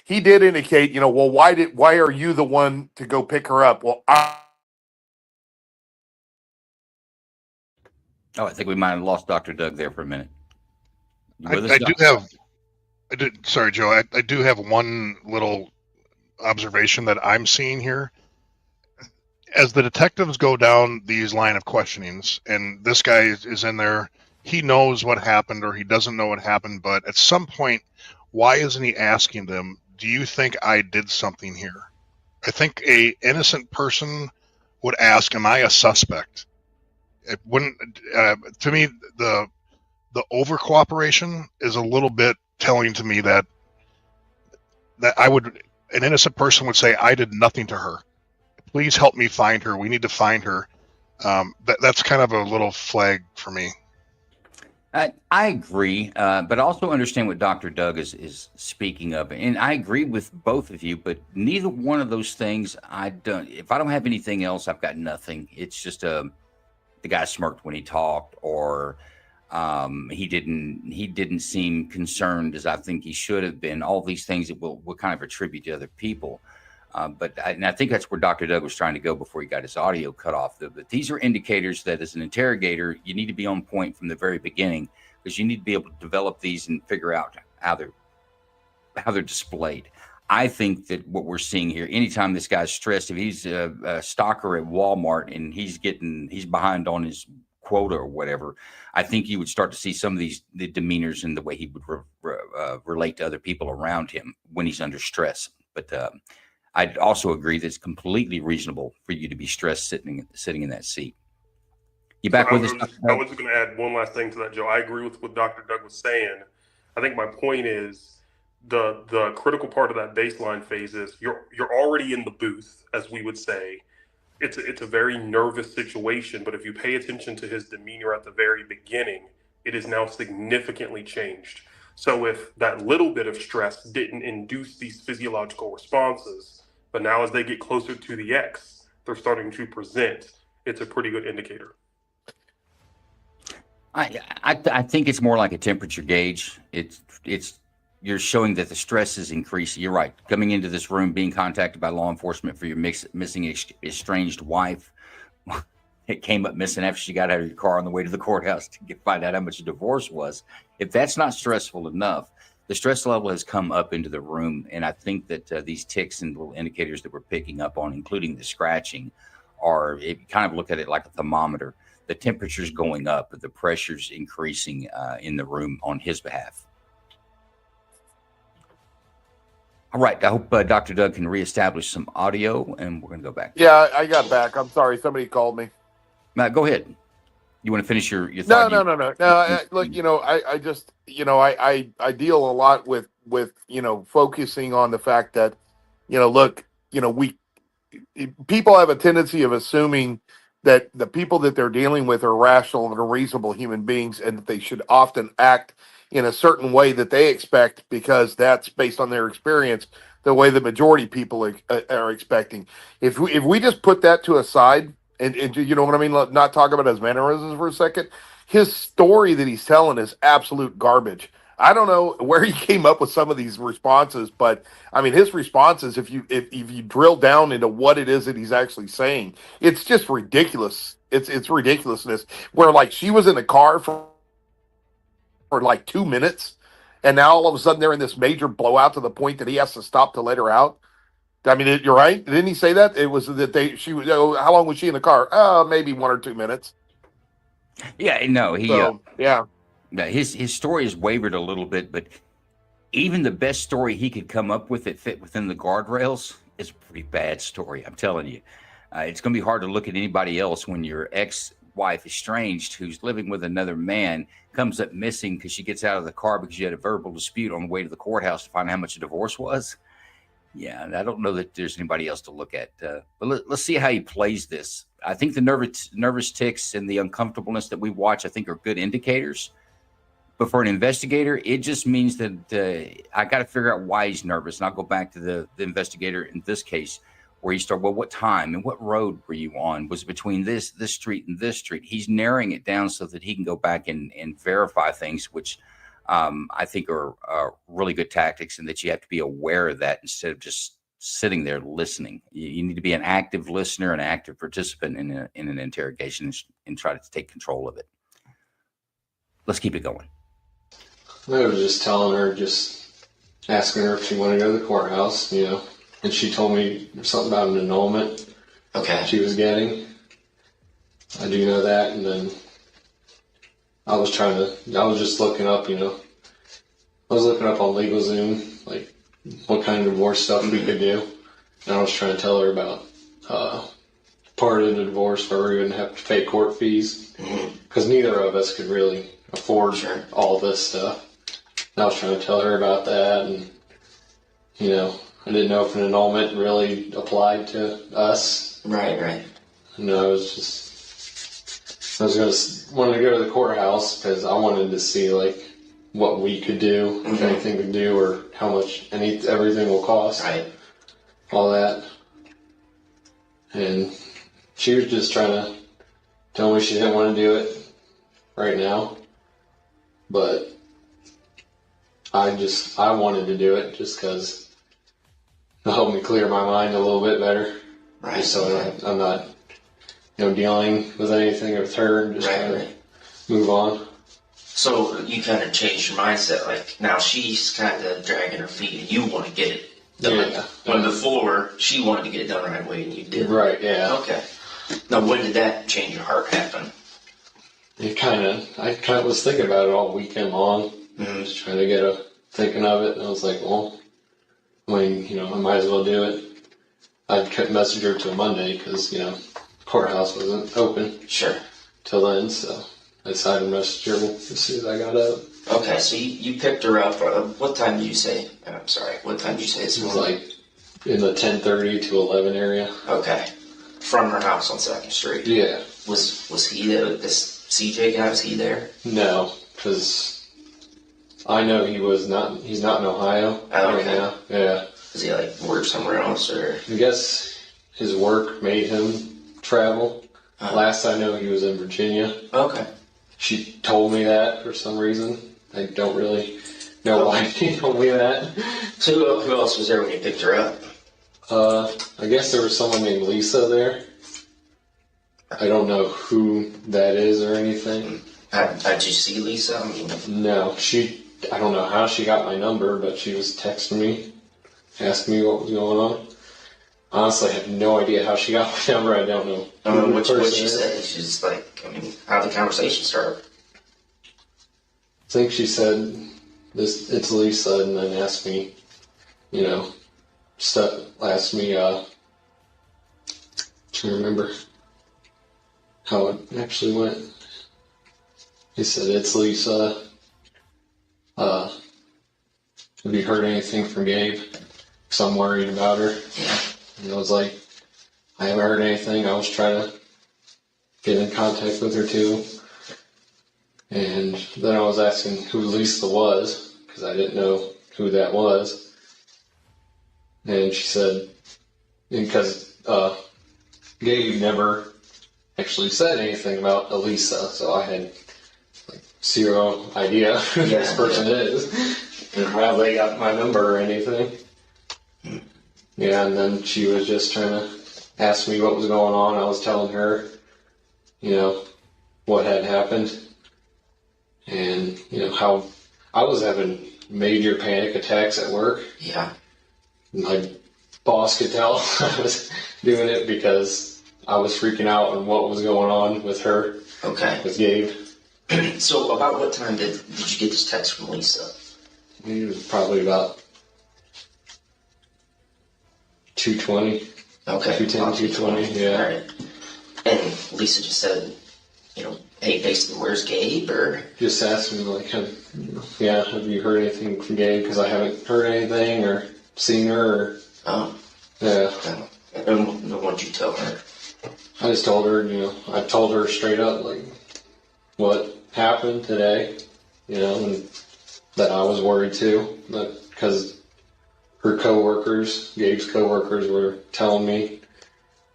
Speaker 11: he did indicate, well, why are you the one to go pick her up? Well,
Speaker 6: I think we might have lost Dr. Doug there for a minute.
Speaker 10: Sorry, Joe. I do have one little observation that I'm seeing here. As the detectives go down these line of questionings, and this guy is in there, he knows what happened or he doesn't know what happened, but at some point, why isn't he asking them, do you think I did something here? I think a innocent person would ask, am I a suspect? It wouldn't, to me, the over cooperation is a little bit telling to me that an innocent person would say, I did nothing to her. Please help me find her. We need to find her. That's kind of a little flag for me.
Speaker 6: I agree, but I also understand what Dr. Doug is speaking of. And I agree with both of you, but neither one of those things if I don't have anything else, I've got nothing. It's just the guy smirked when he talked, or he didn't seem concerned as I think he should have been. All these things that we'll kind of attribute to other people. But I think that's where Dr. Doug was trying to go before he got his audio cut off. But these are indicators that as an interrogator, you need to be on point from the very beginning, because you need to be able to develop these and figure out how they're displayed. I think that what we're seeing here, anytime this guy's stressed, if he's a stalker at Walmart and he's behind on his quota or whatever, I think you would start to see some of the demeanors and the way he would relate to other people around him when he's under stress. But I'd also agree that it's completely reasonable for you to be stressed sitting in that seat. You back with us?
Speaker 7: I was just going to add one last thing to that, Joe. I agree with what Dr. Doug was saying. I think my point is the critical part of that baseline phase is you're already in the booth, as we would say. It's a very nervous situation, but if you pay attention to his demeanor at the very beginning, it is now significantly changed. So if that little bit of stress didn't induce these physiological responses, but now as they get closer to the X, they're starting to present, it's a pretty good indicator.
Speaker 6: I think it's more like a temperature gauge. It's you're showing that the stress is increasing. You're right. Coming into this room, being contacted by law enforcement for your missing estranged wife. It came up missing after she got out of your car on the way to the courthouse to find out how much a divorce was. If that's not stressful enough, the stress level has come up into the room. And I think that these ticks and little indicators that we're picking up on, including the scratching, if you kind of look at it like a thermometer. The temperature's going up, but the pressure's increasing in the room on his behalf. All right. I hope Dr. Doug can reestablish some audio, and we're going to go back.
Speaker 11: Yeah, I got back. I'm sorry. Somebody called me.
Speaker 6: Go ahead. You want to finish your thought?
Speaker 11: No. Look, I just, I deal a lot with focusing on the fact that, people have a tendency of assuming that the people that they're dealing with are rational and are reasonable human beings, and that they should often act in a certain way that they expect, because that's based on their experience, the way the majority of people are expecting. If we just put that to a side and you know what I mean, not talk about his mannerisms for a second, his story that he's telling is absolute garbage. I don't know where he came up with some of these responses, but I mean, his responses, if you drill down into what it is that he's actually saying, it's just ridiculous. It's ridiculousness. Where like she was in the car for like 2 minutes, and now all of a sudden they're in this major blowout to the point that he has to stop to let her out. I mean, you're right. Didn't he say that? It was that she was. Oh, how long was she in the car? Maybe 1 or 2 minutes.
Speaker 6: Yeah, no,
Speaker 11: So yeah.
Speaker 6: His story has wavered a little bit, but even the best story he could come up with that fit within the guardrails is a pretty bad story. I'm telling you, it's going to be hard to look at anybody else when your ex-wife, estranged, who's living with another man, comes up missing because she gets out of the car because you had a verbal dispute on the way to the courthouse to find out how much a divorce was. Yeah, and I don't know that there's anybody else to look at. But let's see how he plays this. I think the nervous tics and the uncomfortableness that we watch, I think, are good indicators. But for an investigator, it just means that I got to figure out why he's nervous. And I'll go back to the investigator in this case, where he started, well, what time and what road were you on? Was it between this street and this street? He's narrowing it down so that he can go back and verify things, which I think are really good tactics, and that you have to be aware of that instead of just sitting there listening. You need to be an active listener, an active participant in an interrogation, and try to take control of it. Let's keep it going.
Speaker 4: I was just telling her, just asking her if she wanted to go to the courthouse, and she told me something about an annulment she was getting. I do know that, and then I was just looking up, I was looking up on LegalZoom, like what kind of divorce stuff we could do. And I was trying to tell her about part of the divorce where we wouldn't have to pay court fees, because neither of us could really afford all this stuff. And I was trying to tell her about that, and I didn't know if an annulment really applied to us.
Speaker 9: Right.
Speaker 4: And I wanted to go to the courthouse because I wanted to see like what we could do, if anything could do, or how much everything will cost.
Speaker 9: Right.
Speaker 4: All that. And she was just trying to tell me she didn't want to do it right now. But I wanted to do it just because it'll help me clear my mind a little bit better.
Speaker 9: Right.
Speaker 4: So I'm not dealing with anything with her, and just trying to move on.
Speaker 9: So you kind of changed your mindset. Like now she's kind of dragging her feet, and you want to get it done.
Speaker 4: Yeah.
Speaker 9: When before she wanted to get it done right away, and you did.
Speaker 4: Right. Yeah.
Speaker 9: Okay. Now when did that change your heart happen?
Speaker 4: I kind of was thinking about it all weekend long. Just trying to thinking of it, and I was like, well, I might as well do it. I'd message her till Monday because courthouse wasn't open.
Speaker 9: Sure.
Speaker 4: Till then, so I decided to message her as soon as I got up.
Speaker 9: Okay, so you picked her up. What time did you say? I'm sorry. What time did you say this
Speaker 4: It was
Speaker 9: morning?
Speaker 4: like in the 10:30 to 11 area.
Speaker 9: Okay. From her house on 2nd Street.
Speaker 4: Yeah.
Speaker 9: Was he there? This CJ guy, was he there?
Speaker 4: No, because I know he's not in Ohio right now. Yeah.
Speaker 9: Does he work somewhere else, or?
Speaker 4: I guess his work made him travel. Last I know, he was in Virginia.
Speaker 9: Okay.
Speaker 4: She told me that for some reason. I don't really know why she told me that.
Speaker 9: So who else was there when you picked her up?
Speaker 4: I guess there was someone named Lisa there. I don't know who that is or anything.
Speaker 9: How'd you see Lisa?
Speaker 4: No, I don't know how she got my number, but she was texting me, asking me what was going on. Honestly, I have no idea how she got my number. I don't know.
Speaker 9: What'd she say? She's how'd the conversation start?
Speaker 4: I think she said, it's Lisa, and then asked me, asked me, can't remember how it actually went. He said, it's Lisa. Have you heard anything from Gabe? Because I'm worried about her. And I was like, I haven't heard anything. I was trying to get in contact with her too. And then I was asking who Lisa was, because I didn't know who that was. And she said, because Gabe never actually said anything about Elisa, so I had like zero idea who this person is and how they got my number or anything. Yeah, and then she was just trying to ask me what was going on. I was telling her, what had happened. And, how I was having major panic attacks at work.
Speaker 9: Yeah.
Speaker 4: My boss could tell I was doing it because I was freaking out on what was going on with her.
Speaker 9: Okay.
Speaker 4: With Gabe.
Speaker 9: So about what time did you get this text from Lisa?
Speaker 4: It was probably about 2:20.
Speaker 9: Okay.
Speaker 4: 2:10, 2:20, yeah.
Speaker 9: All right. And Lisa just said, hey, basically, where's Gabe? Or
Speaker 4: just asked me, like, have you heard anything from Gabe? Because I haven't heard anything or seen her. Or, yeah.
Speaker 9: And what did you tell her?
Speaker 4: I just told her, I told her straight up, like, what happened today, and that I was worried too, because her coworkers, Gabe's coworkers, were telling me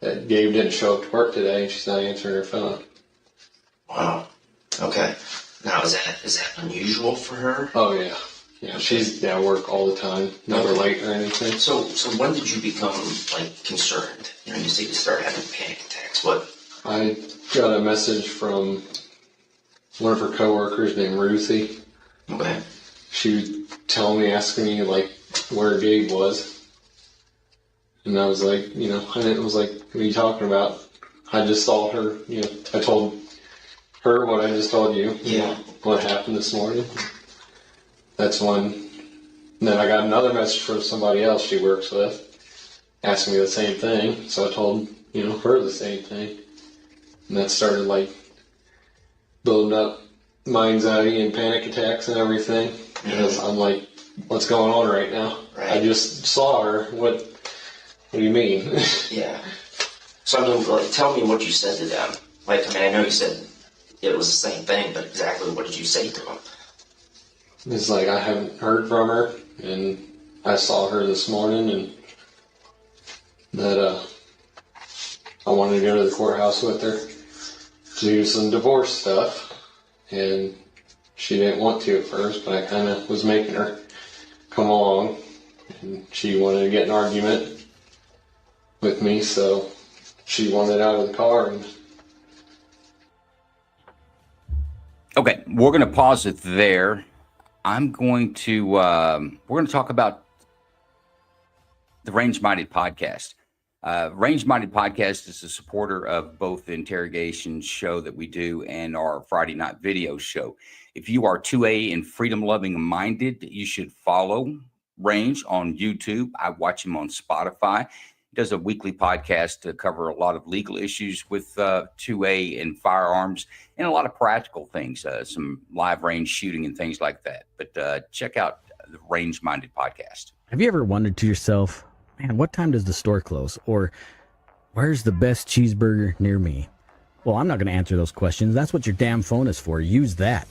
Speaker 4: that Gabe didn't show up to work today and she's not answering her phone.
Speaker 9: Wow. Okay. Now, is that unusual for her?
Speaker 4: Oh, yeah. Yeah, she's at work all the time, never late or anything.
Speaker 9: So when did you become, concerned? You say you start having panic attacks. What?
Speaker 4: I got a message from one of her coworkers named Ruthie.
Speaker 9: Okay.
Speaker 4: She was asking me, where Gabe was. And I was like, I was like, what are you talking about? I just saw her, I told her what I just told you.
Speaker 9: Yeah.
Speaker 4: What happened this morning. That's one. And then I got another message from somebody else she works with, asking me the same thing. So I told, her the same thing. And that started, building up my anxiety and panic attacks and everything. Because I'm like, what's going on right now?
Speaker 9: Right.
Speaker 4: I just saw her. What do you mean?
Speaker 9: Yeah. So, tell me what you said to them. I know you said it was the same thing, but exactly what did you say to them?
Speaker 4: It's like I haven't heard from her, and I saw her this morning, and that I wanted to go to the courthouse with her to do some divorce stuff, and she didn't want to at first, but I kind of was making her come along, and she wanted to get in an argument with me, so she wanted out of the car. And
Speaker 6: okay, we're going to pause it there. I'm going to, we're going to talk about the Range Minded podcast. Range Minded podcast is a supporter of both the interrogation show that we do and our Friday night video show. If you are 2A and freedom loving minded, you should follow Range on YouTube. I watch him on Spotify. He does a weekly podcast to cover a lot of legal issues with 2A and firearms and a lot of practical things, some live range shooting and things like that. But check out the Range Minded podcast.
Speaker 12: Have you ever wondered to yourself, man, what time does the store close? Or where's the best cheeseburger near me? Well, I'm not going to answer those questions. That's what your damn phone is for. Use that.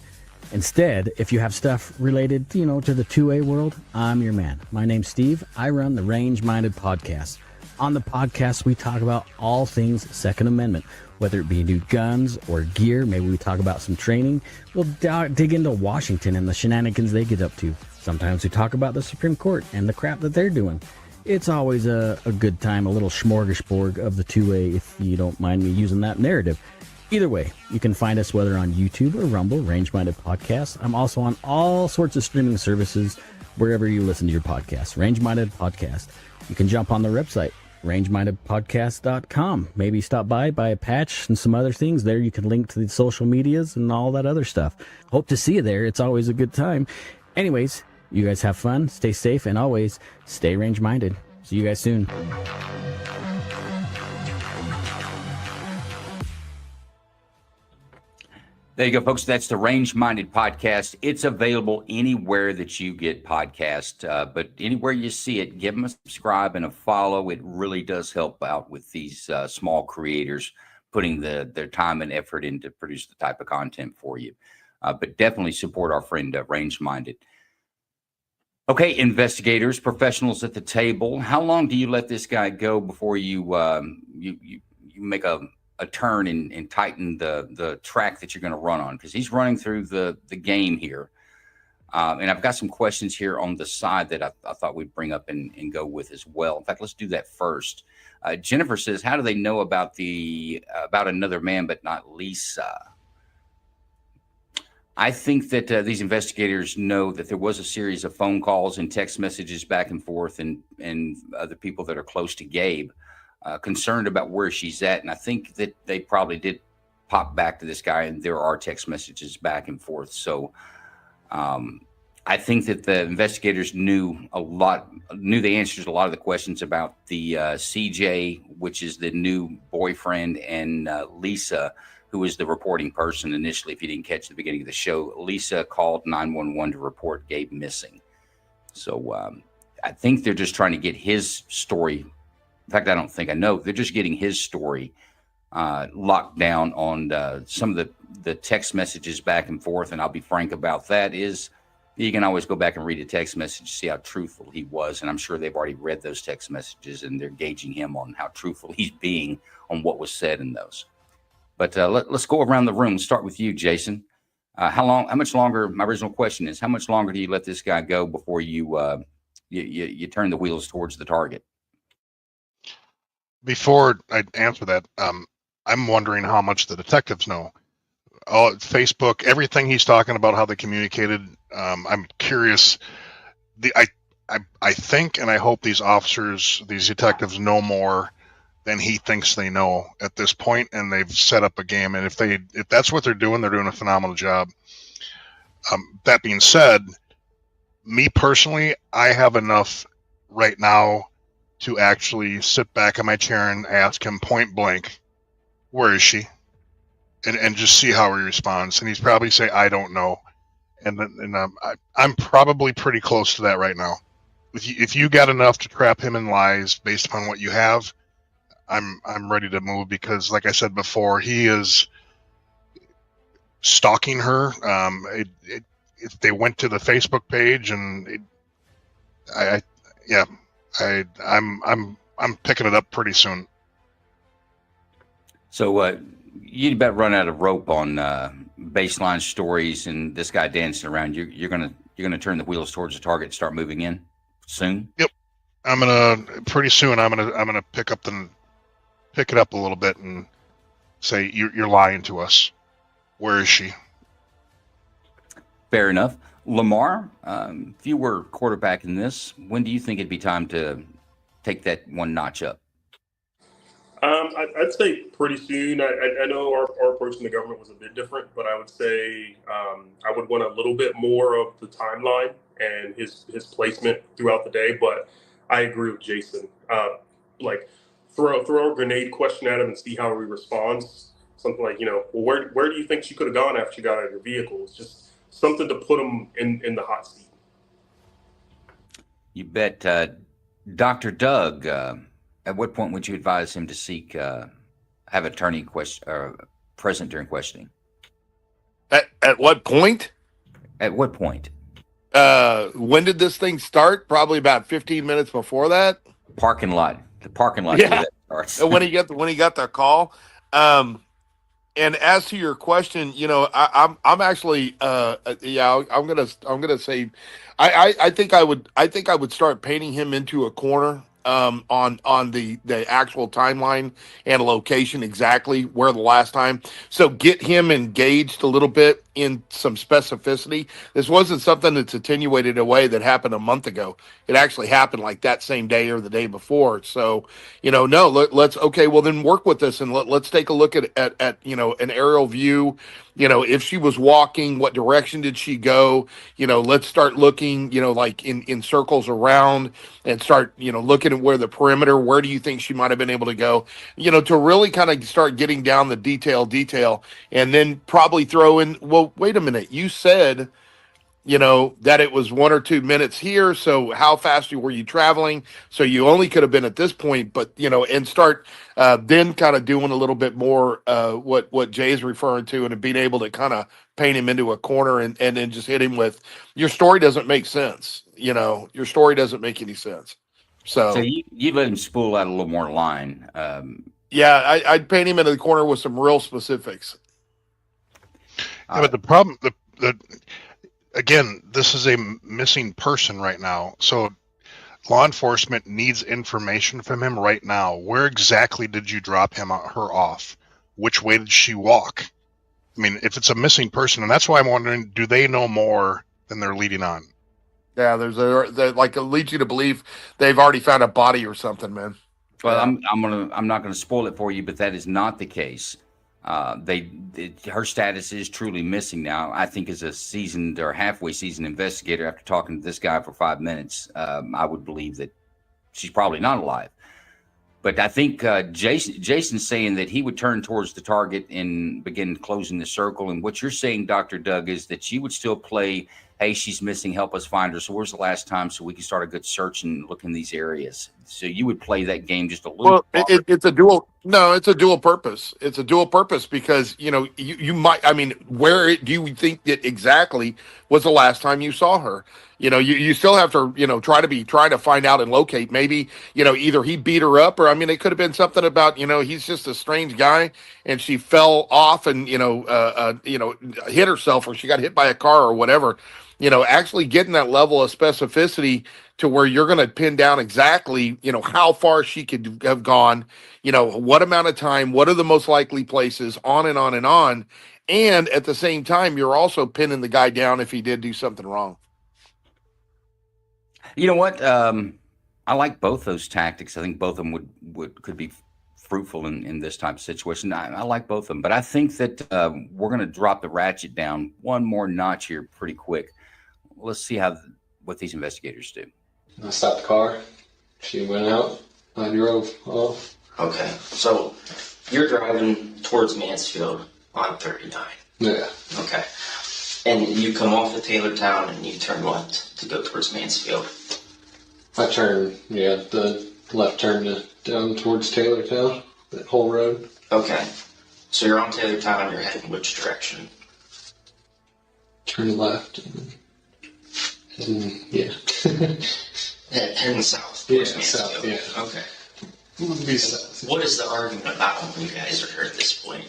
Speaker 12: Instead, if you have stuff related, to the 2A world, I'm your man. My name's Steve. I run the Range Minded podcast. On the podcast, we talk about all things Second Amendment, whether it be new guns or gear. Maybe we talk about some training. We'll dig into Washington and the shenanigans they get up to. Sometimes we talk about the Supreme Court and the crap that they're doing. It's always a good time, a little smorgasbord of the 2A, if you don't mind me using that narrative. Either way, you can find us whether on YouTube or Rumble, Range Minded Podcast. I'm also on all sorts of streaming services, wherever you listen to your podcast, Range Minded Podcast. You can jump on the website, rangemindedpodcast.com. Maybe stop by, buy a patch and some other things. There you can link to the social medias and all that other stuff. Hope to see you there. It's always a good time. Anyways, you guys have fun, stay safe, and always stay range-minded. See you guys soon.
Speaker 6: There you go, folks. That's the Range Minded podcast. It's available anywhere that you get podcasts, but anywhere you see it, give them a subscribe and a follow. It really does help out with these small creators putting their time and effort in to produce the type of content for you. but definitely support our friend Range Minded. Okay, investigators, professionals at the table. How long do you let this guy go before you make a turn and tighten the track that you're going to run on? Because he's running through the game here. And I've got some questions here on the side that I thought we'd bring up and go with as well. In fact, let's do that first. Jennifer says, how do they know about another man but not Lisa? I think that these investigators know that there was a series of phone calls and text messages back and forth and other people that are close to Gabe concerned about where she's at. And I think that they probably did pop back to this guy, and there are text messages back and forth. So I think that the investigators knew the answers to a lot of the questions about the CJ, which is the new boyfriend, and Lisa, who is the reporting person initially. If you didn't catch the beginning of the show, Lisa called 911 to report Gabe missing. So I think they're just trying to get his story. In fact, I know. They're just getting his story locked down on some of the text messages back and forth. And I'll be frank about that is you can always go back and read a text message, see how truthful he was. And I'm sure they've already read those text messages and they're gauging him on how truthful he's being on what was said in those. But let's go around the room. Start with you, Jason. How much longer? My original question is, how much longer do you let this guy go before you turn the wheels towards the target?
Speaker 10: Before I answer that, I'm wondering how much the detectives know. Facebook, everything he's talking about, how they communicated. I'm curious. I think and I hope these detectives know more than he thinks they know at this point, and they've set up a game. And if that's what they're doing a phenomenal job. That being said, me personally, I have enough right now to actually sit back in my chair and ask him point blank, where is she? And just see how he responds. And he's probably say, I don't know. And I'm probably pretty close to that right now. If you got enough to trap him in lies based upon what you have, I'm ready to move, because like I said before, he is stalking her. If they went to the Facebook page, and I'm picking it up pretty soon.
Speaker 6: So you'd about run out of rope on baseline stories and this guy dancing around. You're gonna turn the wheels towards the target and start moving in soon.
Speaker 10: Yep, pretty soon. I'm gonna pick it up a little bit and say, you're lying to us. Where is she?
Speaker 6: Fair enough. Lamar, if you were quarterback in this, when do you think it'd be time to take that one notch up?
Speaker 7: I'd say pretty soon. I know our approach in the government was a bit different, but I would say I would want a little bit more of the timeline and his placement throughout the day. But I agree with Jason. Throw a grenade question at him and see how he responds. Something like, well, where do you think she could have gone after she got out of your vehicle? It's just something to put him in the hot seat.
Speaker 6: You bet. Dr. Doug, at what point would you advise him to seek have attorney present during questioning?
Speaker 11: At what point?
Speaker 6: At what point?
Speaker 11: When did this thing start? Probably about 15 minutes before that.
Speaker 6: Parking lot. The parking lot.
Speaker 11: Yeah.
Speaker 6: Starts.
Speaker 11: when he got the call. And as to your question, I'm actually I'm gonna say I think I would start painting him into a corner on the actual timeline and location, exactly where the last time. So get him engaged a little bit in some specificity. This wasn't something that's attenuated away that happened a month ago. It actually happened like that same day or the day before. So, let's okay, well then work with this and let's take a look at an aerial view. If she was walking, what direction did she go? Let's start looking, like in circles around and start, looking at where the perimeter, where do you think she might have been able to go, to really kind of start getting down the detail, and then probably throw in, well, wait a minute, you said that it was 1 or 2 minutes here. So how fast were you traveling? So you only could have been at this point, but and start then kind of doing a little bit more what Jay's referring to, and being able to kind of paint him into a corner and then just hit him with your story doesn't make sense. Your story doesn't make any sense.
Speaker 6: So
Speaker 11: So
Speaker 6: you let him spool out a little more line.
Speaker 11: yeah, I'd paint him into the corner with some real specifics.
Speaker 10: Yeah, but the problem, again, this is a missing person right now. So law enforcement needs information from him right now. Where exactly did you drop her off? Which way did she walk? I mean, if it's a missing person, and that's why I'm wondering, do they know more than they're leading on?
Speaker 11: Yeah, it leads you to believe they've already found a body or something, man.
Speaker 6: Well, I'm not gonna spoil it for you, but that is not the case. Her status is truly missing now. I think as a seasoned or halfway seasoned investigator, after talking to this guy for 5 minutes, I would believe that she's probably not alive. But I think Jason's saying that he would turn towards the target and begin closing the circle. And what you're saying, Dr. Doug, is that you would still play, hey, she's missing, help us find her. So where's the last time so we can start a good search and look in these areas? So you would play that game just a little.
Speaker 11: Well, it's a dual. No, it's a dual purpose. It's a dual purpose because you might. I mean, where do you think that exactly was the last time you saw her? You still have to try to find out and locate. Maybe either he beat her up, or I mean, it could have been something about he's just a strange guy and she fell off and hit herself, or she got hit by a car or whatever. Actually getting that level of specificity to where you're going to pin down exactly, how far she could have gone, what amount of time, what are the most likely places, on and on and on. And at the same time, you're also pinning the guy down if he did do something wrong.
Speaker 6: You know what? I like both those tactics. I think both of them could be fruitful in this type of situation. I like both of them, but I think that we're going to drop the ratchet down one more notch here pretty quick. Let's see what these investigators do.
Speaker 4: I stopped the car. She went out. I drove off.
Speaker 9: Okay, so you're driving towards Mansfield on 39.
Speaker 4: Yeah.
Speaker 9: Okay. And you come off of Taylortown and you turn left to go towards Mansfield.
Speaker 4: I turn, the left turn down towards Taylortown, that whole road.
Speaker 9: Okay. So you're on Taylortown, you're heading which direction?
Speaker 4: Turn left. Yeah.
Speaker 9: Heading south.
Speaker 4: Yeah,
Speaker 9: Mansfield.
Speaker 4: south, yeah.
Speaker 9: Okay.
Speaker 4: Be south.
Speaker 9: What is the argument about when you guys are at this point?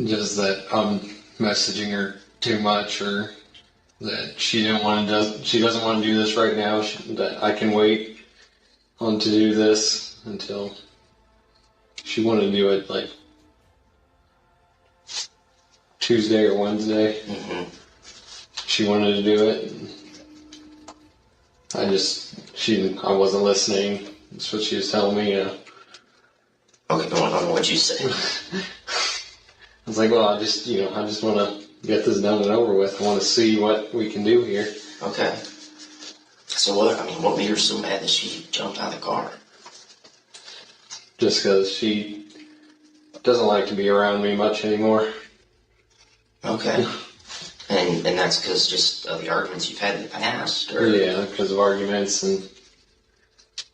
Speaker 4: Just that I'm messaging her too much, or that she doesn't want to do this right now. That I can wait on to do this until she wanted to do it like Tuesday or Wednesday.
Speaker 9: Mm-hmm.
Speaker 4: She wanted to do it. And I wasn't listening. That's what she was telling me.
Speaker 9: Okay, go on. What'd you say?
Speaker 4: I was like, well, I just want to get this done and over with. I want to see what we can do here.
Speaker 9: Okay. So what made her so mad that she jumped out of the car?
Speaker 4: Just because she doesn't like to be around me much anymore.
Speaker 9: Okay. And that's because just the arguments you've had in the past? Or?
Speaker 4: Yeah, because of arguments and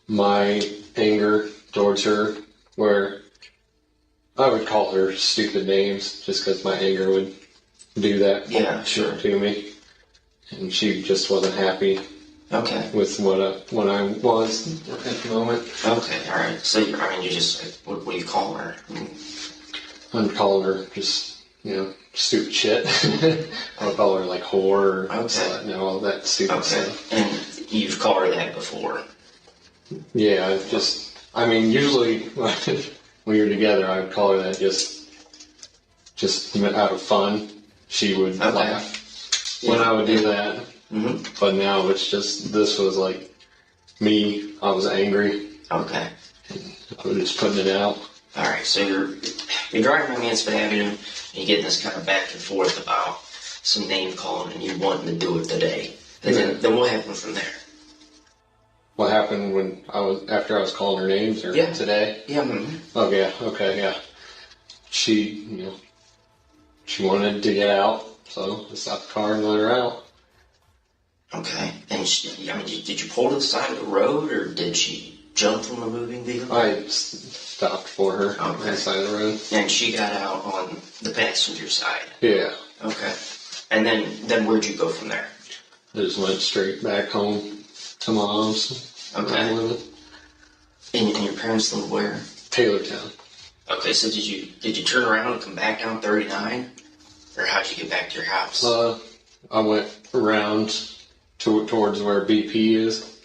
Speaker 4: my anger towards her, where I would call her stupid names just because my anger would do that to me. And she just wasn't happy with what I was at the moment.
Speaker 9: Okay, all right. So, you just, what do you call her?
Speaker 4: I'm calling her just, stupid shit. I would call her like whore or all that stupid stuff.
Speaker 9: And you've called her that before?
Speaker 4: Yeah, usually when you're together, I would call her that just out of fun. She would laugh when I would do that. Mm-hmm. But now it's just, this was like me, I was angry.
Speaker 9: Okay.
Speaker 4: I was just putting it out.
Speaker 9: All right, so you're driving on Mansfield Avenue, and you're getting this kind of back and forth about some name calling, and you wanting to do it today. And then what happened from there?
Speaker 4: What happened when after I was calling her names, or today?
Speaker 9: Yeah. Mm-hmm.
Speaker 4: Oh yeah. Okay. Yeah. She wanted to get out, so I stopped the car and let her out.
Speaker 9: Okay. And did you pull to the side of the road, or did she jump from the moving vehicle?
Speaker 4: I stopped for her on the side of the road.
Speaker 9: And she got out on the passenger side?
Speaker 4: Yeah.
Speaker 9: Okay. And then where'd you go from there?
Speaker 4: I just went straight back home to my mom's.
Speaker 9: Okay. And your parents live where?
Speaker 4: Taylortown.
Speaker 9: Okay, so did you turn around and come back down 39? Or how'd you get back to your house?
Speaker 4: I went around towards where BP is.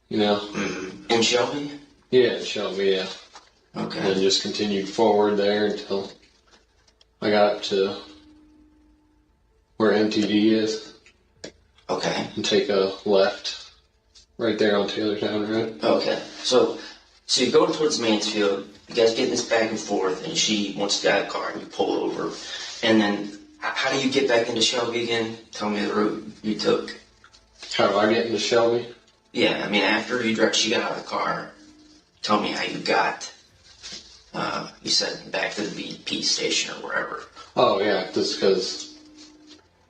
Speaker 4: You know?
Speaker 9: Mm-hmm. In Shelby?
Speaker 4: Yeah, in Shelby, yeah.
Speaker 9: Okay.
Speaker 4: And just continued forward there until I got up to where MTD is.
Speaker 9: Okay.
Speaker 4: And take a left right there on Taylortown Road.
Speaker 9: Okay. So you're going towards Mansfield. You guys get this back and forth, and she wants to get out of the car, and you pull over. And then, how do you get back into Shelby again? Tell me the route you took.
Speaker 4: How do I get into Shelby?
Speaker 9: Yeah, I mean, after she got out of the car, tell me how you got, you said back to the BP station or wherever.
Speaker 4: Oh, yeah, just because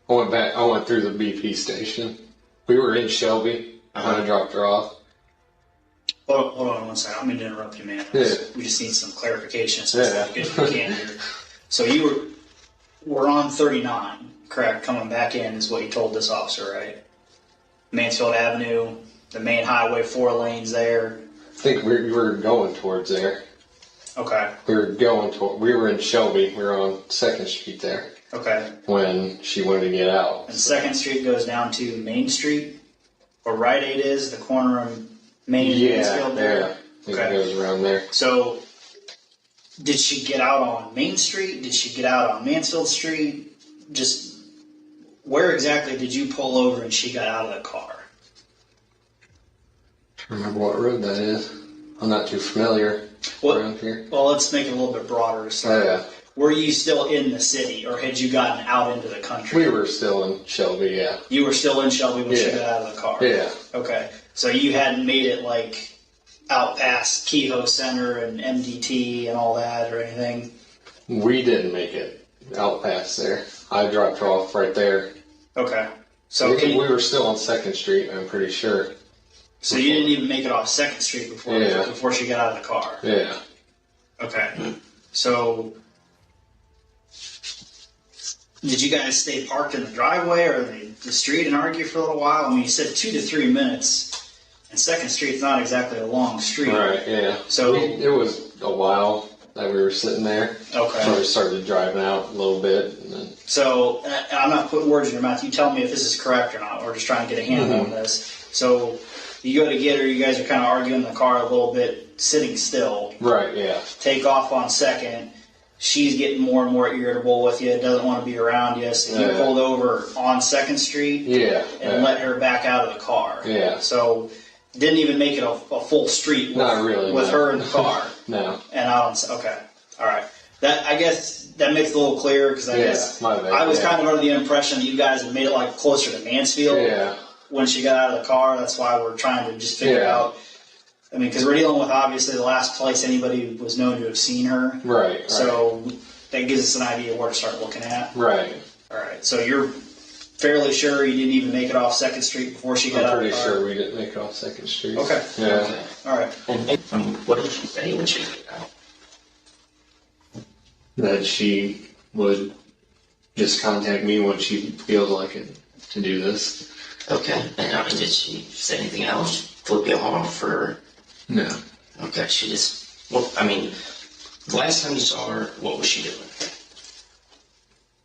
Speaker 4: I went through the BP station. We were in Shelby when I dropped her off.
Speaker 13: Hold on one second. I don't mean to interrupt you, man.
Speaker 4: Yeah.
Speaker 13: We just need some clarification. So if you can here. So you were on 39, correct? Coming back in is what you told this officer, right? Mansfield Avenue, the main highway, 4 lanes there.
Speaker 4: I think we were going towards there.
Speaker 13: Okay.
Speaker 4: We were in Shelby. We were on 2nd Street there.
Speaker 13: Okay.
Speaker 4: When she wanted to get out.
Speaker 13: And 2nd Street goes down to Main Street, where Rite Aid is, the corner of Main and Mansfield there?
Speaker 4: Yeah. I think it goes around there.
Speaker 13: So, did she get out on Main Street? Did she get out on Mansfield Street? Just, where exactly did you pull over and she got out of the car?
Speaker 4: I don't remember what road that is. I'm not too familiar around here.
Speaker 13: Well, let's make it a little bit broader. So, were you still in the city, or had you gotten out into the country?
Speaker 4: We were still in Shelby, yeah.
Speaker 13: You were still in Shelby when she got out of the car?
Speaker 4: Yeah.
Speaker 13: Okay. So you hadn't made it, like, out past Kehoe Center and MDT and all that or anything?
Speaker 4: We didn't make it out past there. I dropped her off right there.
Speaker 13: Okay. So
Speaker 4: we were still on 2nd Street, I'm pretty sure.
Speaker 13: So you didn't even make it off 2nd Street before she got out of the car?
Speaker 4: Yeah.
Speaker 13: Okay. So did you guys stay parked in the driveway or the street and argue for a little while? I mean, you said 2 to 3 minutes, and 2nd Street's not exactly a long street.
Speaker 4: Right, yeah.
Speaker 13: So
Speaker 4: it was a while that we were sitting there.
Speaker 13: Okay.
Speaker 4: So we started driving out a little bit. And then...
Speaker 13: So, and I'm not putting words in your mouth. You tell me if this is correct or not. We're just trying to get a handle on this. So you go to get her. You guys are kind of arguing in the car a little bit, sitting still.
Speaker 4: Right, yeah.
Speaker 13: Take off on 2nd. She's getting more and more irritable with you, doesn't want to be around you, so you pulled over on 2nd Street and let her back out of the car.
Speaker 4: Yeah.
Speaker 13: So didn't even make it a full street with her in the car.
Speaker 4: No.
Speaker 13: And out on, okay. All right. That, I guess that makes it a little clearer because I guess I was kind of under the impression that you guys had made it like closer to Mansfield when she got out of the car. That's why we're trying to just figure out. I mean, because we're dealing with, obviously, the last place anybody was known to have seen her.
Speaker 4: Right.
Speaker 13: So that gives us an idea where to start looking at.
Speaker 4: Right.
Speaker 13: All right. So you're fairly sure you didn't even make it off 2nd Street before she got out of the car?
Speaker 4: I'm pretty sure we didn't make it off 2nd Street.
Speaker 13: Okay.
Speaker 4: Yeah.
Speaker 13: Okay. All right.
Speaker 9: And what did she say when she got out?
Speaker 4: That she would just contact me when she feels like it to do this.
Speaker 9: Okay. And did she say anything else? Flip you off or?
Speaker 4: No.
Speaker 9: Okay, she just, well, I mean, the last time you saw her, what was she doing?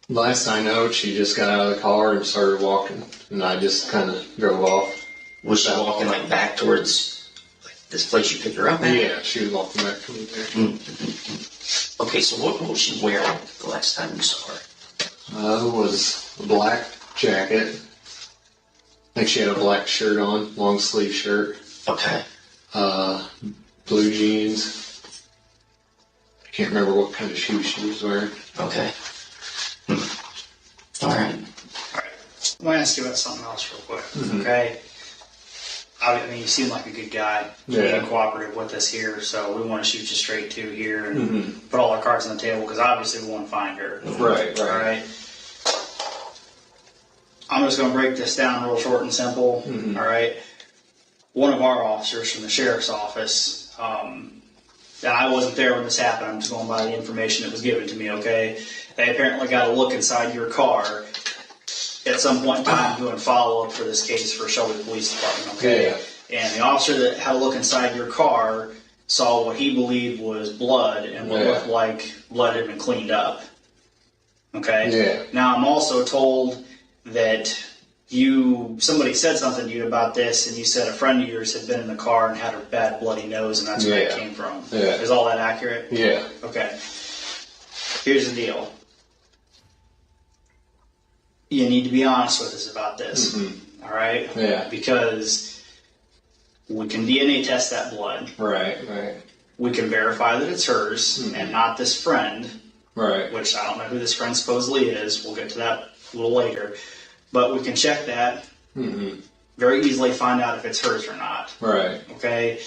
Speaker 4: Last I know, she just got out of the car and started walking, and I just kind of drove off.
Speaker 9: Was she walking, like, back towards this place you picked her up at?
Speaker 4: Yeah, she was walking back towards there.
Speaker 9: Mm-hmm. Okay, so what was she wearing the last time you saw her?
Speaker 4: It was a black jacket. I think she had a black shirt on, long sleeve shirt.
Speaker 9: Okay.
Speaker 13: blue jeans.
Speaker 4: I can't remember what kind of shoes she was wearing.
Speaker 9: Okay. All right.
Speaker 13: I'm going to ask you about something else real quick, okay? I mean, you seem like a good guy, being cooperative with us here, so we want to shoot you straight to here and put all our cards on the table, because obviously we want to find her.
Speaker 4: Right.
Speaker 13: All right? I'm just going to break this down real short and simple. All right. One of our officers from the sheriff's office, and I wasn't there when this happened. I'm just going by the information that was given to me, okay? They apparently got a look inside your car at some point in time doing follow-up for this case for Shelby Police Department, okay? And the officer that had a look inside your car saw what he believed was blood and what looked like blood had been cleaned up, okay? Now, I'm also told that somebody said something to you about this, and you said a friend of yours had been in the car and had a bad bloody nose, and that's where it came from. Is all that accurate? Okay. Here's the deal. You need to be honest with us about this, all right? Because we can DNA test that blood. We can verify that it's hers and not this friend, which I don't know who this friend supposedly is. We'll get to that a little later. But we can check that, very easily find out if it's hers or not. Okay?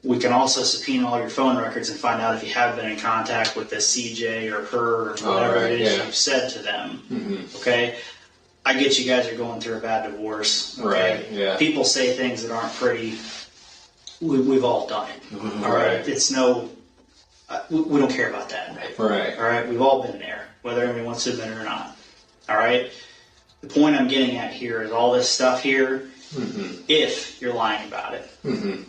Speaker 13: We can also subpoena all your phone records and find out if you have been in contact with this CJ or her or whatever it is you've said to them. Okay? I get you guys are going through a bad divorce. Okay? People say things that aren't pretty. We've all done it. All right? It's no... we don't care about that. All right? We've all been there, whether anyone wants to admit it or not. All right? The point I'm getting at here is all this stuff here, if you're lying about it,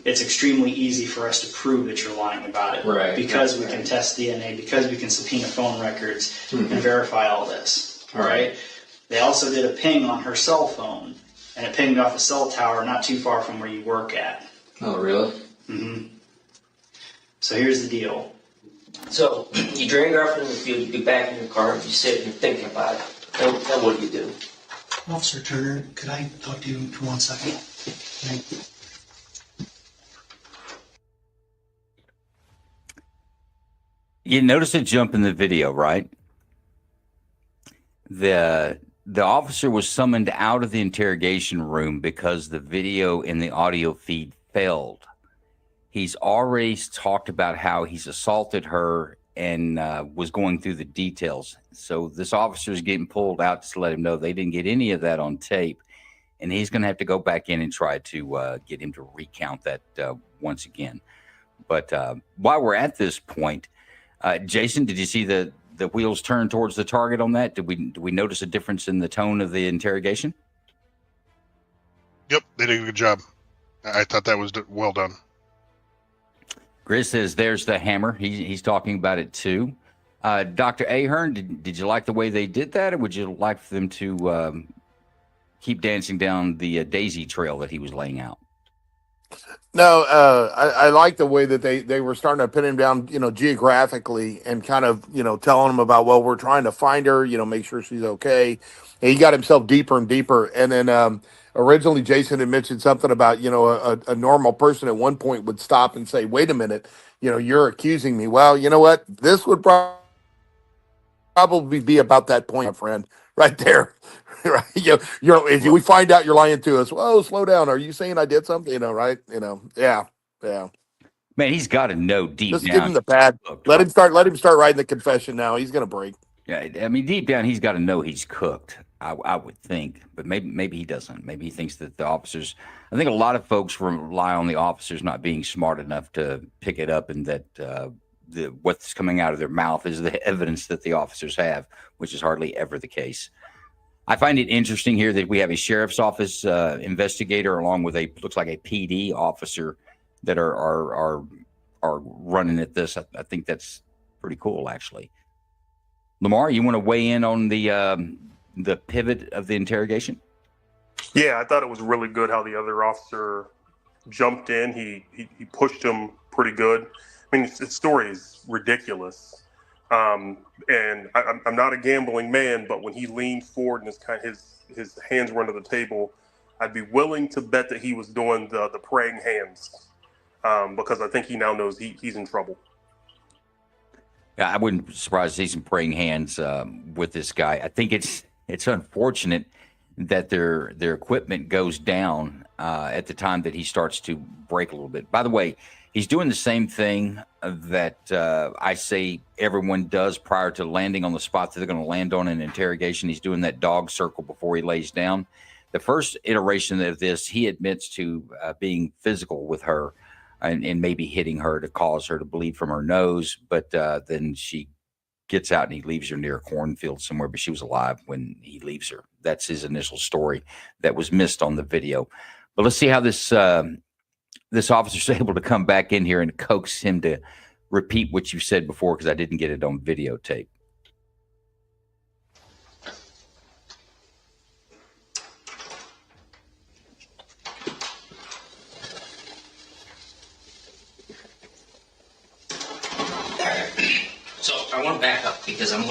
Speaker 13: it's extremely easy for us to prove that you're lying about it. Because we can test DNA, because we can subpoena phone records and verify all this. All right? They also did a ping on her cell phone, and it pinged off a cell tower not too far from where you work at.
Speaker 4: Oh, really?
Speaker 13: So here's the deal.
Speaker 9: So you drain her off in the field, you get back in your car, and you sit and you're thinking about it. Then what do you do?
Speaker 14: Officer Turner, could I talk to you for 1 second? Thank you.
Speaker 6: You notice a jump in the video, right? The officer was summoned out of the interrogation room because the video and the audio feed failed. He's already talked about how he's assaulted her and was going through the details. So this officer is getting pulled out to let him know they didn't get any of that on tape. And he's going to have to go back in and try to get him to recount that once again. But while we're at this point, Jason, did you see the wheels turn towards the target on that? Did we notice a difference in the tone of the interrogation?
Speaker 10: Yep, they did a good job. I thought that was well done.
Speaker 6: Grizz says there's the hammer. He's talking about it too. Dr. Ahern, did you like the way they did that, or would you like for them to keep dancing down the daisy trail that he was laying out?
Speaker 11: No, I like the way that they were starting to pin him down, geographically and kind of, telling him about, well, we're trying to find her, make sure she's okay. And he got himself deeper and deeper. And then originally Jason had mentioned something about, a normal person at one point would stop and say, wait a minute, you're accusing me. Well, you know what? This would probably be about that point, my friend, right there. Right? If we find out you're lying to us, whoa, slow down. Are you saying I did something? Right? Yeah.
Speaker 6: Man, he's got to know deep down.
Speaker 11: Just give him the pad. Let him start writing the confession now. He's gonna break.
Speaker 6: Yeah, I mean, deep down, he's got to know he's cooked. I would think, but maybe he doesn't. Maybe he thinks that the officers. I think a lot of folks rely on the officers not being smart enough to pick it up, and that what's coming out of their mouth is the evidence that the officers have, which is hardly ever the case. I find it interesting here that we have a sheriff's office investigator along with looks like a PD officer that are running at this. I think that's pretty cool, actually. Lamar, you want to weigh in on the pivot of the interrogation?
Speaker 7: Yeah, I thought it was really good how the other officer jumped in. He pushed him pretty good. I mean, his story is ridiculous. And I'm not a gambling man, but when he leaned forward and his hands were under the table, I'd be willing to bet that he was doing the praying hands, because I think he now knows he's in trouble.
Speaker 6: Yeah, I wouldn't be surprised to see some praying hands with this guy. I think it's unfortunate that their equipment goes down at the time that he starts to break a little bit. By the way, He's doing the same thing that I say everyone does prior to landing on the spot that they're going to land on in interrogation. He's doing that dog circle before he lays down. The first iteration of this, he admits to being physical with her and maybe hitting her to cause her to bleed from her nose. But then she gets out and he leaves her near a cornfield somewhere, but she was alive when he leaves her. That's his initial story that was missed on the video. But let's see how this officer's able to come back in here and coax him to repeat what you said before, because I didn't get it on videotape.
Speaker 9: So I want to back up because I'm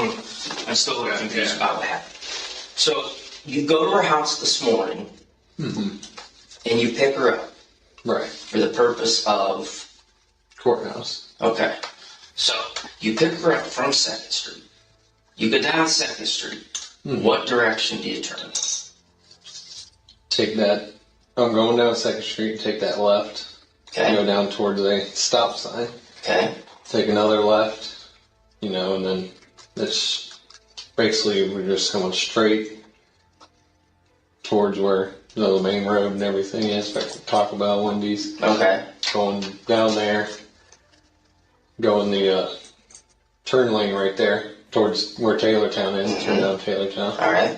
Speaker 9: still a little confused about what happened. So you go to her house this morning and you pick her up.
Speaker 4: Right.
Speaker 9: For the purpose of?
Speaker 4: Courthouse.
Speaker 9: Okay. So you pick her up from 2nd Street. You go down 2nd Street. What direction do you turn?
Speaker 4: Take that. I'm going down 2nd Street, take that left.
Speaker 9: Okay.
Speaker 4: Go down towards a stop sign.
Speaker 9: Okay.
Speaker 4: Take another left, and then it's basically we're just going straight towards where the main road and everything is, like Taco Bell, Wendy's.
Speaker 9: Okay.
Speaker 4: Going down there, going the turn lane right there towards where Taylortown is. Turn down Taylortown.
Speaker 9: All right.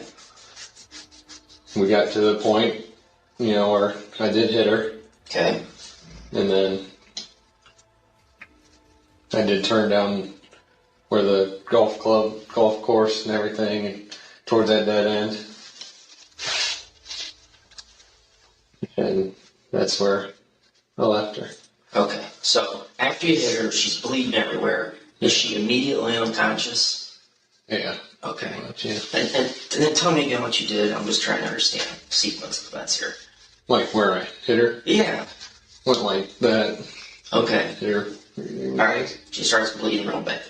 Speaker 4: We got to the point, where I did hit her.
Speaker 9: Okay.
Speaker 4: And then I did turn down where the golf course and everything, and towards that dead end. And that's where I left her.
Speaker 9: Okay. So after you hit her, she's bleeding everywhere. Is she immediately unconscious?
Speaker 4: Yeah.
Speaker 9: Okay.
Speaker 4: Yeah.
Speaker 9: And then tell me again what you did. I'm just trying to understand the sequence of events here.
Speaker 4: Like where I hit her?
Speaker 9: Yeah.
Speaker 4: Went like that.
Speaker 9: Okay.
Speaker 4: Hit her.
Speaker 9: All right. She starts bleeding real bad.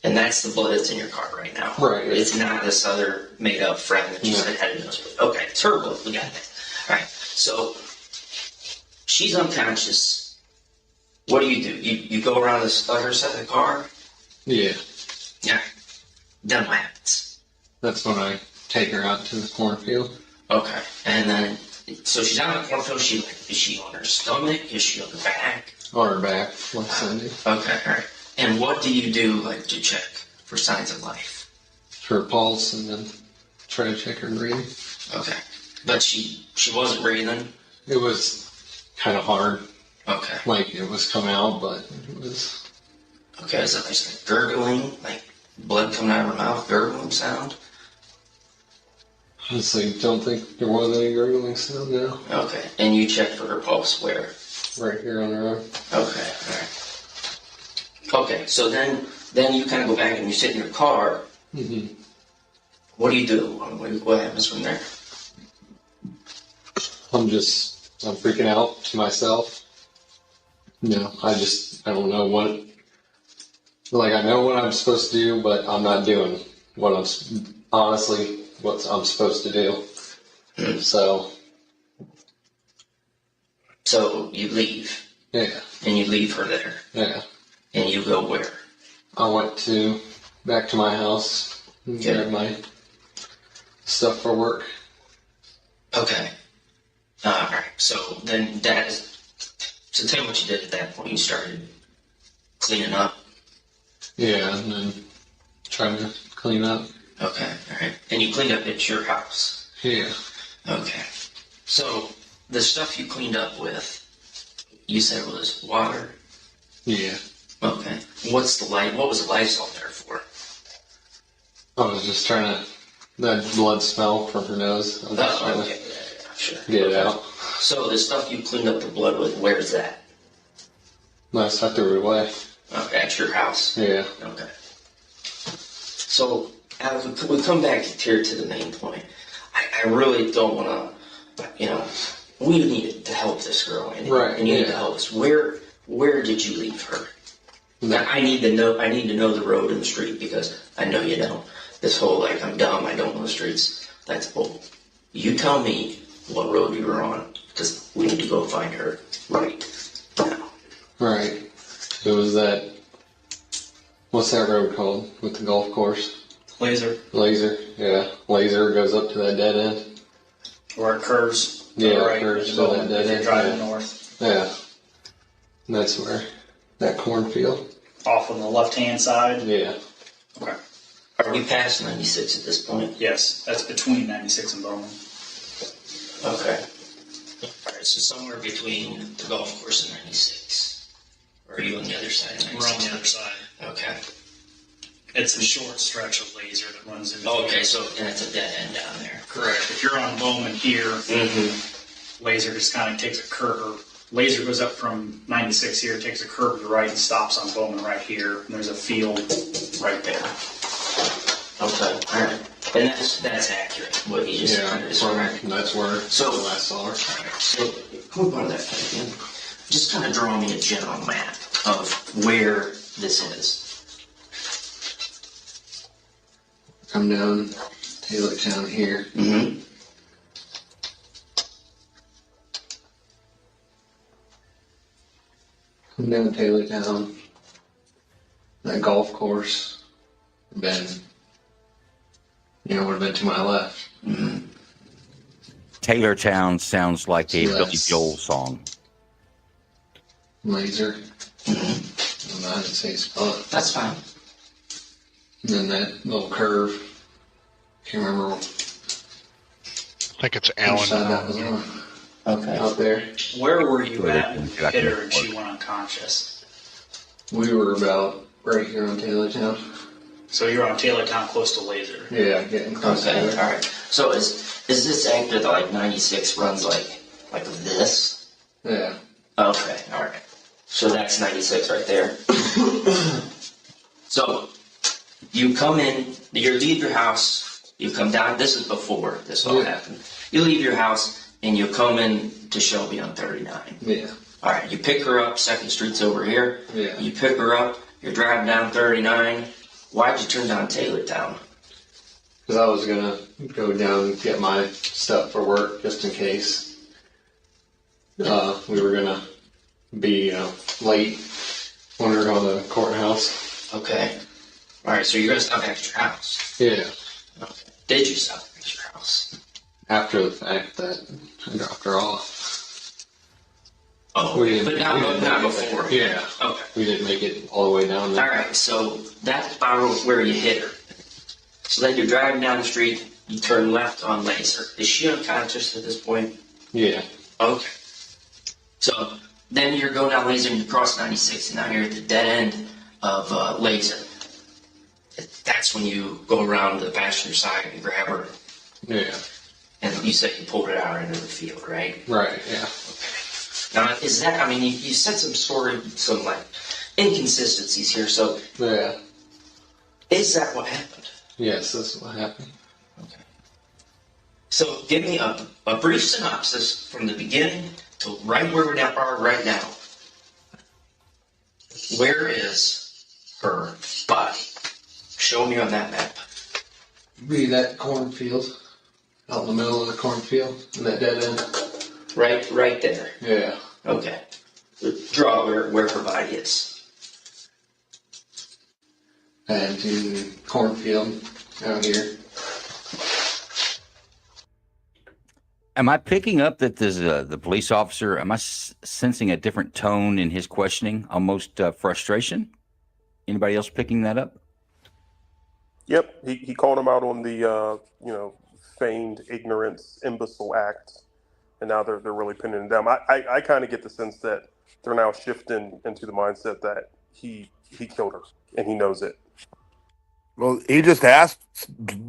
Speaker 9: And that's the blood that's in your car right now.
Speaker 4: Right.
Speaker 9: It's not this other made-up friend that you said had a nosebleed. Okay. It's her blood. We got that. All right. So she's unconscious. What do? You go around the other side of the car?
Speaker 4: Yeah.
Speaker 9: Yeah. Then what happens?
Speaker 4: That's when I take her out to the cornfield.
Speaker 9: Okay. And then, so she's out in the cornfield. Is she on her stomach? Is she on her back?
Speaker 4: On her back, like Sunday.
Speaker 9: Okay, all right. And what do you do, to check for signs of life?
Speaker 4: Her pulse, and then try to check her breathing.
Speaker 9: Okay. But she wasn't breathing?
Speaker 4: It was kind of hard.
Speaker 9: Okay.
Speaker 4: Like, it was come out, but it was...
Speaker 9: Okay, is that like gurgling? Like blood coming out of her mouth, gurgling sound?
Speaker 4: Honestly, don't think there was any gurgling sound now.
Speaker 9: Okay. And you checked for her pulse where?
Speaker 4: Right here on her arm.
Speaker 9: Okay, all right. Okay, so then you kind of go back and you sit in your car.
Speaker 4: Mm-hmm.
Speaker 9: What do you do? What happens from there?
Speaker 4: I'm freaking out to myself. I don't know what, I know what I'm supposed to do, but I'm not doing what I'm supposed to do. So you leave. Yeah.
Speaker 9: And you leave her there.
Speaker 4: Yeah.
Speaker 9: And you go where?
Speaker 4: I went back to my house and grabbed my stuff for work.
Speaker 9: Okay. All right. So then so tell me what you did at that point. You started cleaning up?
Speaker 4: Yeah, and then trying to clean up.
Speaker 9: Okay. All right. And you cleaned up at your house?
Speaker 4: Yeah.
Speaker 9: Okay. So the stuff you cleaned up with, you said was water?
Speaker 4: Yeah.
Speaker 9: Okay. What was the Lysol there for?
Speaker 4: I was just trying to, that blood smell from her nose. I was just trying to
Speaker 9: sure.
Speaker 4: Get it out.
Speaker 9: So the stuff you cleaned up the blood with, where's that?
Speaker 4: Last I threw it away.
Speaker 9: Okay, at your house?
Speaker 4: Yeah.
Speaker 9: Okay. So, Alex, we come back here to the main point. I really don't want to, we need to help this girl. And you need to help us. Where did you leave her? I need to know the road and the street because I know you don't. This whole, I'm dumb, I don't know the streets. That's bull. You tell me what road you were on because we need to go find her right now.
Speaker 4: Right. It was that. What's that road called with the golf course?
Speaker 13: Laser.
Speaker 4: Laser. Yeah. Laser goes up to that dead end.
Speaker 13: Where it curves.
Speaker 4: Yeah,
Speaker 13: right,
Speaker 4: it curves to
Speaker 13: going,
Speaker 4: that dead
Speaker 13: if you're
Speaker 4: end.
Speaker 13: driving north.
Speaker 4: Yeah. And that's where that cornfield.
Speaker 13: Off on the left-hand side?
Speaker 4: Yeah.
Speaker 13: Okay.
Speaker 9: Are we past 96 at this point?
Speaker 13: Yes, that's between 96 and Bowman.
Speaker 9: Okay. All right, so somewhere between the golf course and 96. Or are you on the other side of 96?
Speaker 13: We're on the other side.
Speaker 9: Okay.
Speaker 13: It's a short stretch of laser that runs in.
Speaker 9: Okay, so and it's a dead end down there.
Speaker 13: Correct. If you're on Bowman here, laser just kind of takes a curve. Laser goes up from 96 here, takes a curve to the right and stops on Bowman right here. And there's a field right there.
Speaker 9: Okay, all right. And that's accurate, what you just kind of described.
Speaker 4: That's where
Speaker 9: so,
Speaker 4: the last saw her.
Speaker 9: So, can we borrow that pen again? Just kind of draw me a general map of where this is.
Speaker 4: Come down Taylor Town here.
Speaker 9: Mm-hmm.
Speaker 4: Come down Taylor Town. That golf course. Been, would have been to my left.
Speaker 9: Mm-hmm.
Speaker 6: Taylortown sounds like a
Speaker 4: So
Speaker 6: Billy Joel song.
Speaker 4: Laser. Mm-hmm. I didn't say spot.
Speaker 9: That's fine.
Speaker 4: And then that little curve. Can't remember.
Speaker 10: I think it's Allen.
Speaker 4: Which side that was on.
Speaker 9: Okay.
Speaker 4: Out there.
Speaker 13: Where were you at when you hit her and she went unconscious?
Speaker 4: We were about right here on Taylor Town.
Speaker 13: So you're on Taylor Town close to laser.
Speaker 4: Yeah, getting close.
Speaker 9: Okay, all right. So is this after the 96 runs like this?
Speaker 4: Yeah.
Speaker 9: Okay, all right. So that's 96 right there. So you come in, you leave your house, you come down. This is before this all happened. You leave your house and you come in to Shelby on 39.
Speaker 4: Yeah.
Speaker 9: All right. You pick her up. 2nd Street's over here.
Speaker 4: Yeah.
Speaker 9: You pick her up. You're driving down 39. Why'd you turn down Taylortown?
Speaker 4: Because I was gonna go down and get my stuff for work just in case. We were gonna be late when we were going to the courthouse.
Speaker 9: Okay. All right. So you're gonna stop at your house.
Speaker 4: Yeah.
Speaker 9: Okay. Did you stop at your house?
Speaker 4: After the fact that I dropped her off.
Speaker 9: Oh, but not before.
Speaker 4: Yeah.
Speaker 9: Okay.
Speaker 4: We didn't make it all the way down there.
Speaker 9: All right. So that's about where you hit her. So then you're driving down the street. You turn left on Laser. Is she unconscious at this point?
Speaker 4: Yeah.
Speaker 9: Okay. So then you're going down Laser and you cross 96, and now you're at the dead end of Laser. That's when you go around the passenger side and grab her.
Speaker 4: Yeah.
Speaker 9: And you said you pulled it out into the field, right?
Speaker 4: Right, yeah.
Speaker 9: Okay. Now, is that, I mean, you said some inconsistencies here, so.
Speaker 4: Yeah.
Speaker 9: Is that what happened?
Speaker 4: Yes, that's what happened.
Speaker 9: Okay. So give me a brief synopsis from the beginning to right where we are right now. Where is her body? Show me on that map.
Speaker 4: Be that cornfield. Out in the middle of the cornfield. In that dead end.
Speaker 9: Right there.
Speaker 4: Yeah.
Speaker 9: Okay. Draw where her body is.
Speaker 4: And in cornfield out here.
Speaker 6: Am I picking up that there's the police officer? Am I sensing a different tone in his questioning? Almost frustration. Anybody else picking that up?
Speaker 7: Yep, he called him out on the feigned ignorance, imbecile act, and now they're really pinning him down. I kind of get the sense that they're now shifting into the mindset that he killed her and he knows it.
Speaker 11: Well, he just asked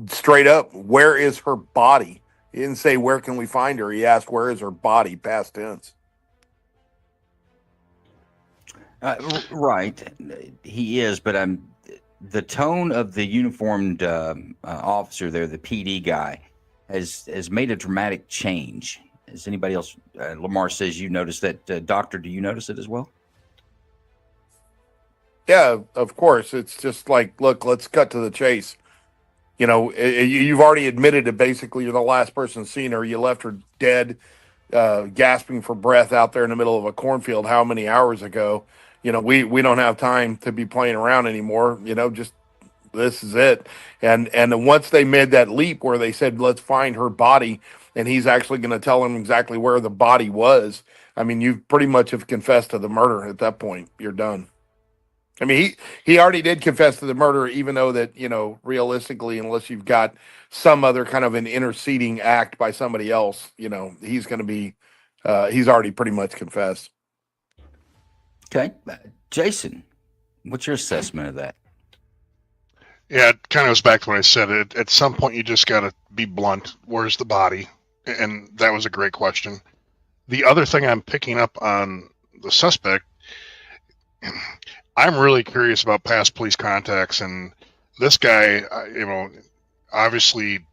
Speaker 11: straight up, where is her body? He didn't say, where can we find her? He asked, where is her body, past tense.
Speaker 6: Right. He is, but the tone of the uniformed officer there, the PD guy, has made a dramatic change. Has anybody else? Lamar says you noticed that. Doctor, do you notice it as well?
Speaker 11: Yeah, of course. It's just like, look, let's cut to the chase. You know, you've already admitted that basically you're the last person seen her. You left her dead gasping for breath out there in the middle of a cornfield how many hours ago. We don't have time to be playing around anymore. Just this is it. And once they made that leap where they said, let's find her body, and he's actually going to tell them exactly where the body was. I mean, you pretty much have confessed to the murder at that point. You're done. I mean, he already did confess to the murder, even though that, realistically, unless you've got some other kind of an interceding act by somebody else, he's going to be, he's already pretty much confessed.
Speaker 6: Okay. Jason, what's your assessment of that?
Speaker 10: Yeah, it kind of goes back to what I said. At some point, you just got to be blunt. Where's the body? And that was a great question. The other thing I'm picking up on the suspect, I'm really curious about past police contacts, and this guy, obviously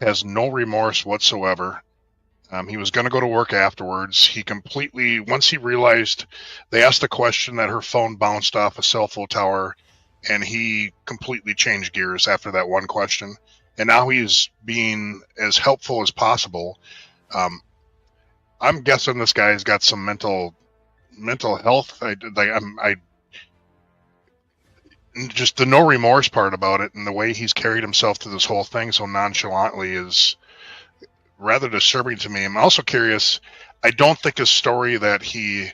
Speaker 10: has no remorse whatsoever. He was going to go to work afterwards. He completely, once he realized, they asked the question that her phone bounced off a cell phone tower, and he completely changed gears after that one question. And now he's being as helpful as possible. I'm guessing this guy's got some mental health. Just the no remorse part about it, and the way he's carried himself through this whole thing so nonchalantly is rather disturbing to me. I'm also curious. I don't think his story that he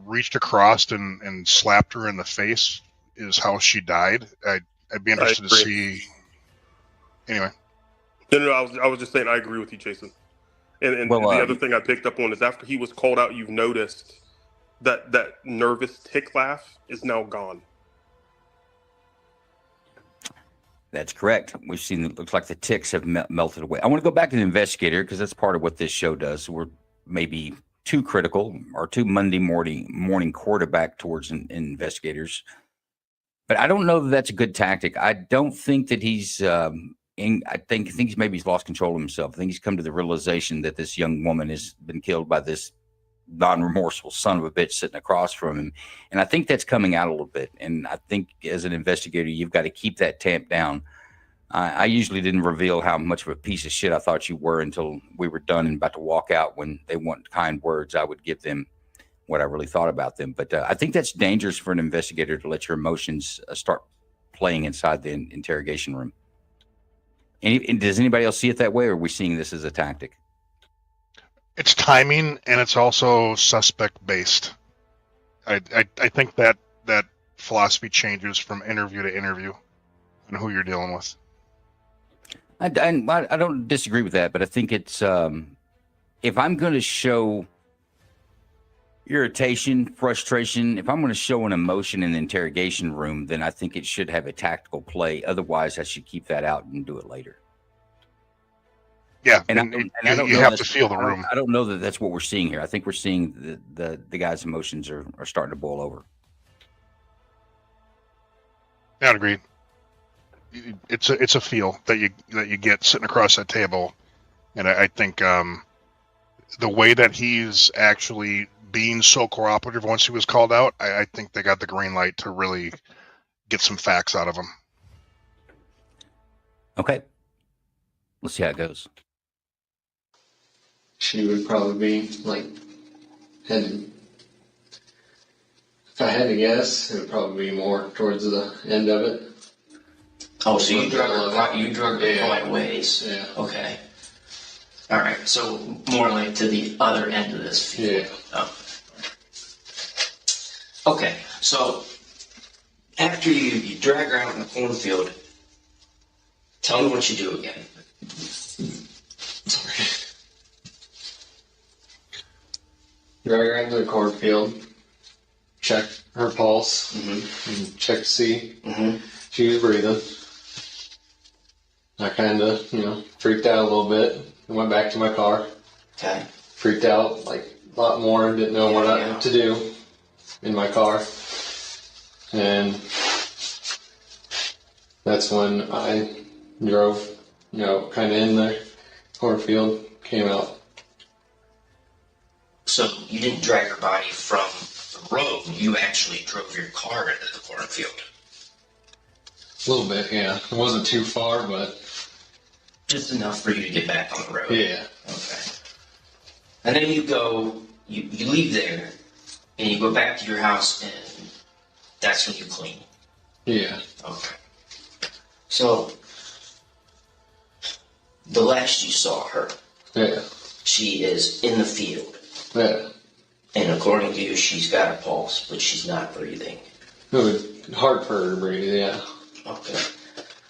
Speaker 10: reached across and slapped her in the face is how she died. I'd be interested to see. Anyway.
Speaker 7: No, I was just saying I agree with you, Jason. And the other thing I picked up on is after he was called out, you've noticed that nervous tick laugh is now gone.
Speaker 6: That's correct. We've seen it looks like the ticks have melted away. I want to go back to the investigator because that's part of what this show does. We're maybe too critical or too Monday morning quarterback towards investigators. But I don't know that that's a good tactic. I don't think that he's I think he's lost control of himself. I think he's come to the realization that this young woman has been killed by this non-remorseful son of a bitch sitting across from him. And I think that's coming out a little bit. And I think as an investigator, you've got to keep that tamped down. I usually didn't reveal how much of a piece of shit I thought you were until we were done and about to walk out. When they want kind words, I would give them what I really thought about them. But I think that's dangerous for an investigator to let your emotions start playing inside the interrogation room. And does anybody else see it that way, or are we seeing this as a tactic?
Speaker 10: It's timing, and it's also suspect based. I think that philosophy changes from interview to interview and who you're dealing with.
Speaker 6: I don't disagree with that, but I think it's if I'm going to show irritation, frustration, if I'm going to show an emotion in the interrogation room, then I think it should have a tactical play. Otherwise, I should keep that out and do it later.
Speaker 10: Yeah,
Speaker 6: and I don't
Speaker 10: you have to feel the room.
Speaker 6: I don't know that that's what we're seeing here. I think we're seeing the guy's emotions are starting to boil over.
Speaker 10: Yeah, I'd agree. It's a feel that you get sitting across that table, and I think the way that he's actually being so cooperative once he was called out, I think they got the green light to really get some facts out of him.
Speaker 6: Okay, let's see how it goes.
Speaker 4: She would probably be if I had to guess, it would probably be more towards the end of it.
Speaker 9: Oh, so you drug her quite a ways.
Speaker 4: Yeah.
Speaker 9: Okay. All right. So more like to the other end of this field.
Speaker 4: Yeah.
Speaker 9: Oh. Okay. So after you drag her out in the cornfield, tell me what you do again.
Speaker 4: Sorry. Drag her into the cornfield, check her pulse, and check to see she was breathing. I kind of, freaked out a little bit. I went back to my car.
Speaker 9: Okay.
Speaker 4: Freaked out a lot more. Didn't know what to do in my car. And that's when I drove, kind of in the cornfield, came out.
Speaker 9: So you didn't drag her body from the road. You actually drove your car into the cornfield.
Speaker 4: A little bit, yeah. It wasn't too far, but
Speaker 9: just enough for you to get back on the road.
Speaker 4: Yeah.
Speaker 9: Okay. And then you go, you leave there, and you go back to your house, and that's when you clean.
Speaker 4: Yeah.
Speaker 9: Okay. So, the last you saw her,
Speaker 4: Yeah.
Speaker 9: she is in the field.
Speaker 4: Yeah.
Speaker 9: And according to you, she's got a pulse, but she's not breathing.
Speaker 4: It was hard for her to breathe, yeah.
Speaker 9: Okay.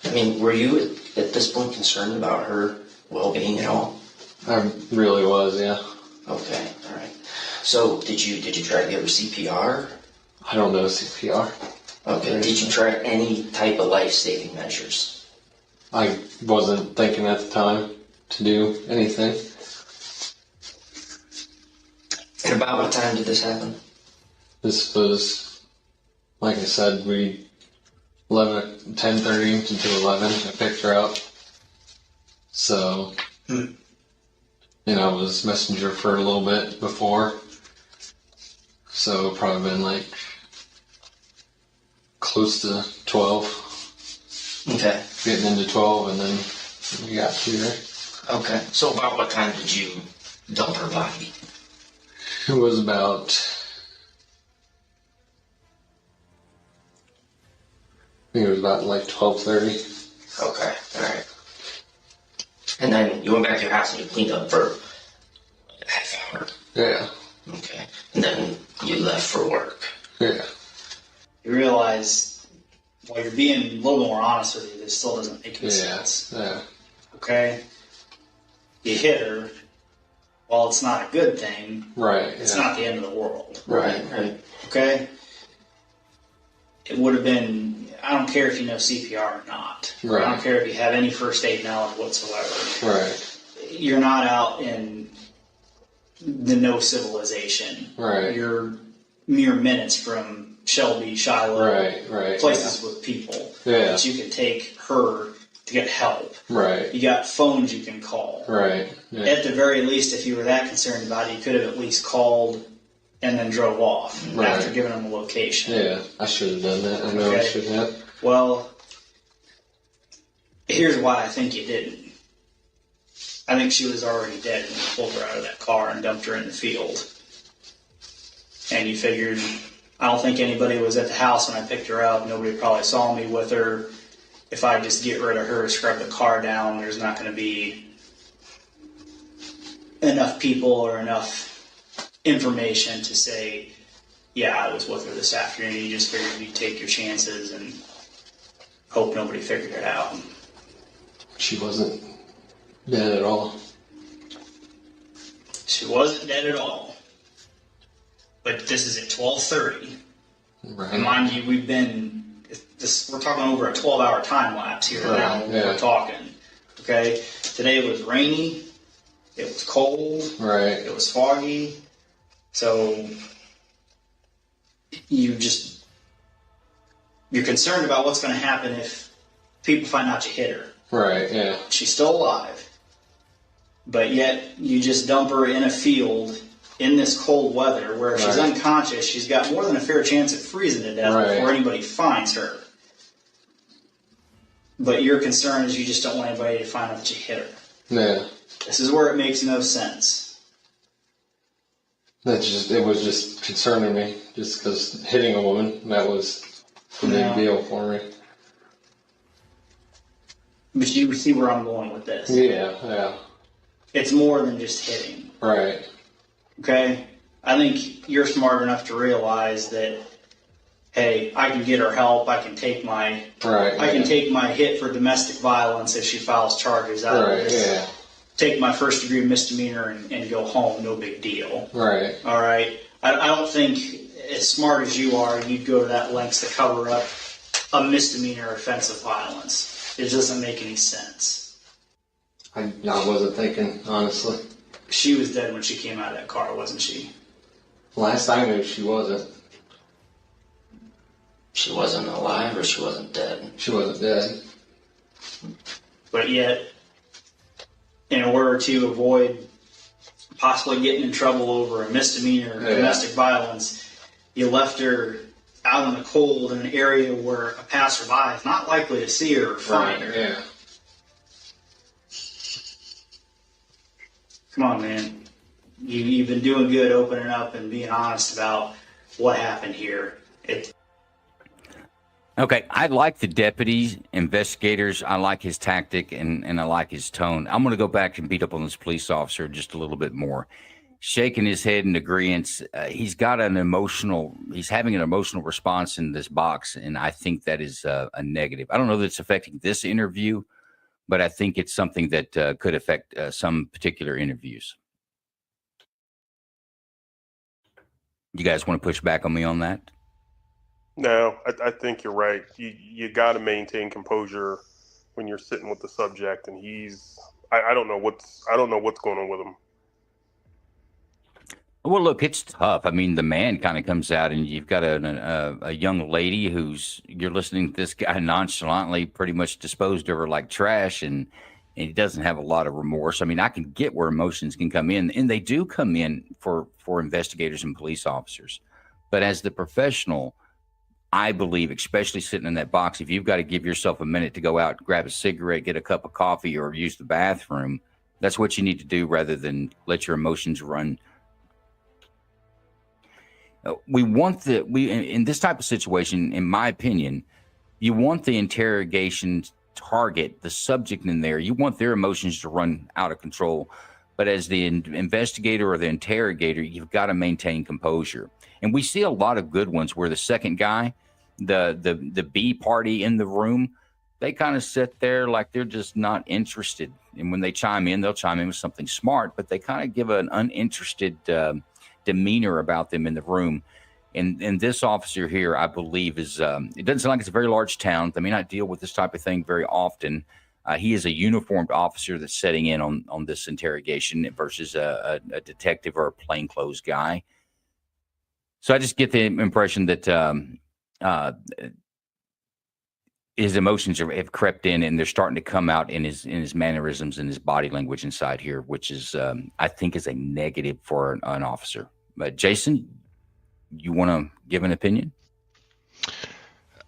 Speaker 9: I mean, were you at this point concerned about her well-being at all?
Speaker 4: I really was, yeah.
Speaker 9: Okay, all right. So, did you try to give her CPR?
Speaker 4: I don't know CPR.
Speaker 9: Okay. Did you try any type of life-saving measures?
Speaker 4: I wasn't thinking at the time to do anything.
Speaker 9: And about what time did this happen?
Speaker 4: This was, like I said, 10:30 to 11. I picked her up. So, I was messenger for a little bit before. So, probably been like close to 12.
Speaker 9: Okay.
Speaker 4: Getting into 12, and then we got to her.
Speaker 9: Okay. So, about what time did you dump her body?
Speaker 4: It was about, I think it was about like 12:30.
Speaker 9: Okay, alright. And then you went back to your house and you cleaned up for a half hour.
Speaker 4: Yeah.
Speaker 9: Okay. And then you left for work.
Speaker 4: Yeah.
Speaker 13: You realize, while you're being a little more honest with you, this still doesn't make any sense.
Speaker 4: Yeah.
Speaker 13: Okay? You hit her. While it's not a good thing,
Speaker 4: Right.
Speaker 13: it's not the end of the world.
Speaker 9: Right.
Speaker 13: Okay? It would have been, I don't care if you know CPR or not.
Speaker 4: Right.
Speaker 13: I don't care if you have any first aid knowledge whatsoever.
Speaker 4: Right.
Speaker 13: You're not out in the no civilization.
Speaker 4: Right.
Speaker 13: You're mere minutes from Shelby, Shiloh,
Speaker 4: Right.
Speaker 13: places with people
Speaker 4: Yeah.
Speaker 13: that you can take her to get help.
Speaker 4: Right.
Speaker 13: You got phones you can call.
Speaker 4: Right. Yeah.
Speaker 13: At the very least, if you were that concerned about it, you could have at least called and then drove off after giving them a location.
Speaker 4: Yeah, I should have done that. I know I should have.
Speaker 13: Well, here's why I think you didn't. I think she was already dead when you pulled her out of that car and dumped her in the field. And you figured, I don't think anybody was at the house when I picked her up. Nobody probably saw me with her. If I just get rid of her, scrub the car down, there's not going to be enough people or enough information to say, yeah, I was with her this afternoon. You just figured you'd take your chances and hope nobody figured it out.
Speaker 4: She wasn't dead at all.
Speaker 13: She wasn't dead at all. But this is at 12:30.
Speaker 4: Right.
Speaker 13: And mind you, we're talking over a 12-hour time lapse here now when we're talking. Okay? Today it was rainy. It was cold.
Speaker 4: Right.
Speaker 13: It was foggy. So you're concerned about what's going to happen if people find out you hit her.
Speaker 4: Right, yeah.
Speaker 13: She's still alive. But yet you just dump her in a field in this cold weather where if she's unconscious, she's got more than a fair chance of freezing to death before anybody finds her. But your concern is you just don't want anybody to find out that you hit her.
Speaker 4: Yeah.
Speaker 13: This is where it makes no sense.
Speaker 4: It was just concerning me, just because hitting a woman, that was a big deal for me.
Speaker 13: But you see where I'm going with this.
Speaker 4: Yeah.
Speaker 13: It's more than just hitting.
Speaker 4: Right.
Speaker 13: Okay? I think you're smart enough to realize that, hey, I can get her help. I can take my take my hit for domestic violence if she files charges out of this.
Speaker 4: Yeah.
Speaker 13: Take my first degree misdemeanor and go home. No big deal.
Speaker 4: Right.
Speaker 13: All right? I don't think, as smart as you are, you'd go to that lengths to cover up a misdemeanor offensive violence. It doesn't make any sense.
Speaker 4: I wasn't thinking, honestly.
Speaker 13: She was dead when she came out of that car, wasn't she?
Speaker 4: Last I knew, she wasn't.
Speaker 9: She wasn't alive or she wasn't dead?
Speaker 4: She wasn't dead.
Speaker 13: But yet, in order to avoid possibly getting in trouble over a misdemeanor or domestic violence, you left her out in the cold in an area where a passerby is not likely to see her or find her.
Speaker 4: Yeah.
Speaker 13: Come on, man. you've been doing good opening up and being honest about what happened here.
Speaker 6: Okay, I like the deputies, investigators. I like his tactic and I like his tone. I'm going to go back and beat up on this police officer just a little bit more. Shaking his head in agreement. He's having an emotional response in this box, and I think that is a negative. I don't know that it's affecting this interview, but I think it's something that could affect some particular interviews. You guys want to push back on me on that?
Speaker 7: No, I think you're right. You got to maintain composure when you're sitting with the subject, and I don't know what's going on with him.
Speaker 6: Well, look, it's tough. I mean, the man kind of comes out, and you've got a young lady you're listening to this guy nonchalantly, pretty much disposed of her like trash, and he doesn't have a lot of remorse. I mean, I can get where emotions can come in, and they do come in for investigators and police officers. But as the professional, I believe, especially sitting in that box, if you've got to give yourself a minute to go out, grab a cigarette, get a cup of coffee, or use the bathroom, that's what you need to do rather than let your emotions run. In this type of situation, in my opinion, you want the interrogation target, the subject in there, you want their emotions to run out of control. But as the investigator or the interrogator, you've got to maintain composure. And we see a lot of good ones where the second guy, the B party in the room, they kind of sit there like they're just not interested. And when they chime in, they'll chime in with something smart, but they kind of give an uninterested demeanor about them in the room. And this officer here, I believe, is it doesn't sound like it's a very large town. They may not deal with this type of thing very often. He is a uniformed officer that's setting in on this interrogation versus a detective or a plainclothes guy. So I just get the impression that his emotions have crept in, and they're starting to come out in his mannerisms and his body language inside here, which is I think is a negative for an officer. But Jason, you want to give an opinion?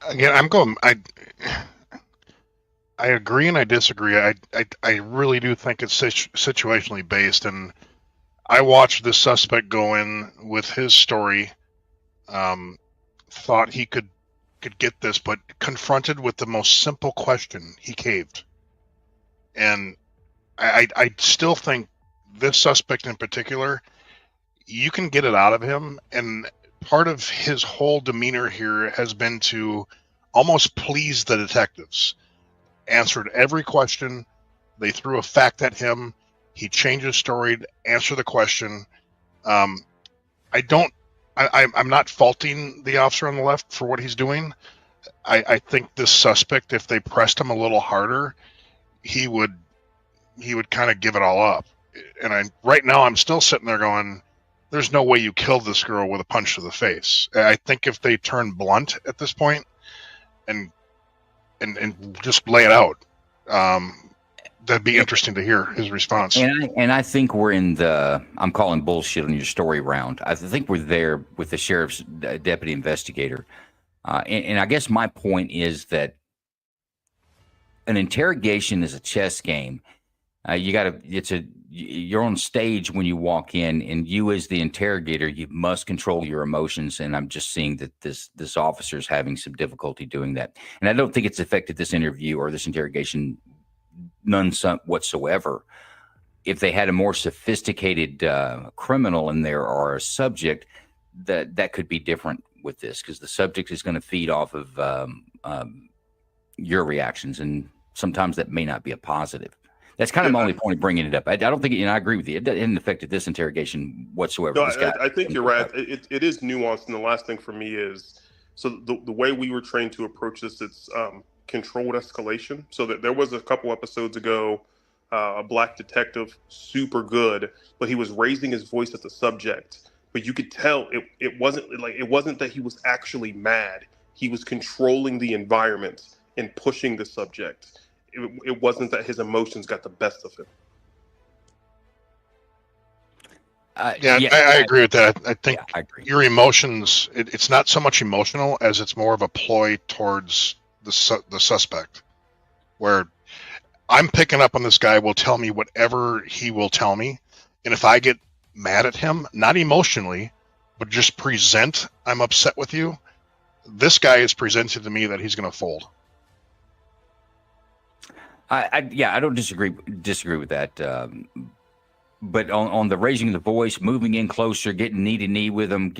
Speaker 10: Again, I agree and I disagree. I really do think it's situationally based, and I watched this suspect go in with his story, thought he could get this, but confronted with the most simple question, he caved. And I still think this suspect in particular, you can get it out of him, and part of his whole demeanor here has been to almost please the detectives. Answered every question. They threw a fact at him. He changed his story to answer the question. I'm not faulting the officer on the left for what he's doing. I think this suspect, if they pressed him a little harder, he would kind of give it all up. And right now I'm still sitting there going, there's no way you killed this girl with a punch to the face. I think if they turn blunt at this point and just lay it out, that'd be interesting to hear his response.
Speaker 6: And I think we're in I'm calling bullshit on your story round. I think we're there with the sheriff's deputy investigator. And I guess my point is that an interrogation is a chess game. You're on stage when you walk in, and you as the interrogator, you must control your emotions. And I'm just seeing that this officer is having some difficulty doing that. And I don't think it's affected this interview or this interrogation none whatsoever. If they had a more sophisticated criminal in there or a subject, that could be different with this, because the subject is going to feed off of your reactions, and sometimes that may not be a positive. That's kind of my only point of bringing it up. I don't think, I agree with you. It didn't affect this interrogation whatsoever.
Speaker 7: No, I think you're right. It is nuanced, and the last thing for me is, so the way we were trained to approach this, it's controlled escalation. So that there was a couple episodes ago, a black detective, super good, but he was raising his voice at the subject. But you could tell it wasn't that he was actually mad. He was controlling the environment and pushing the subject. It wasn't that his emotions got the best of him.
Speaker 10: I agree with that. I think your emotions, it's not so much emotional as it's more of a ploy towards the suspect, where I'm picking up on this guy will tell me whatever he will tell me. And if I get mad at him, not emotionally, but just present, I'm upset with you, this guy is presented to me that he's going to fold.
Speaker 6: I don't disagree with that. But on the raising the voice, moving in closer, getting knee to knee with them,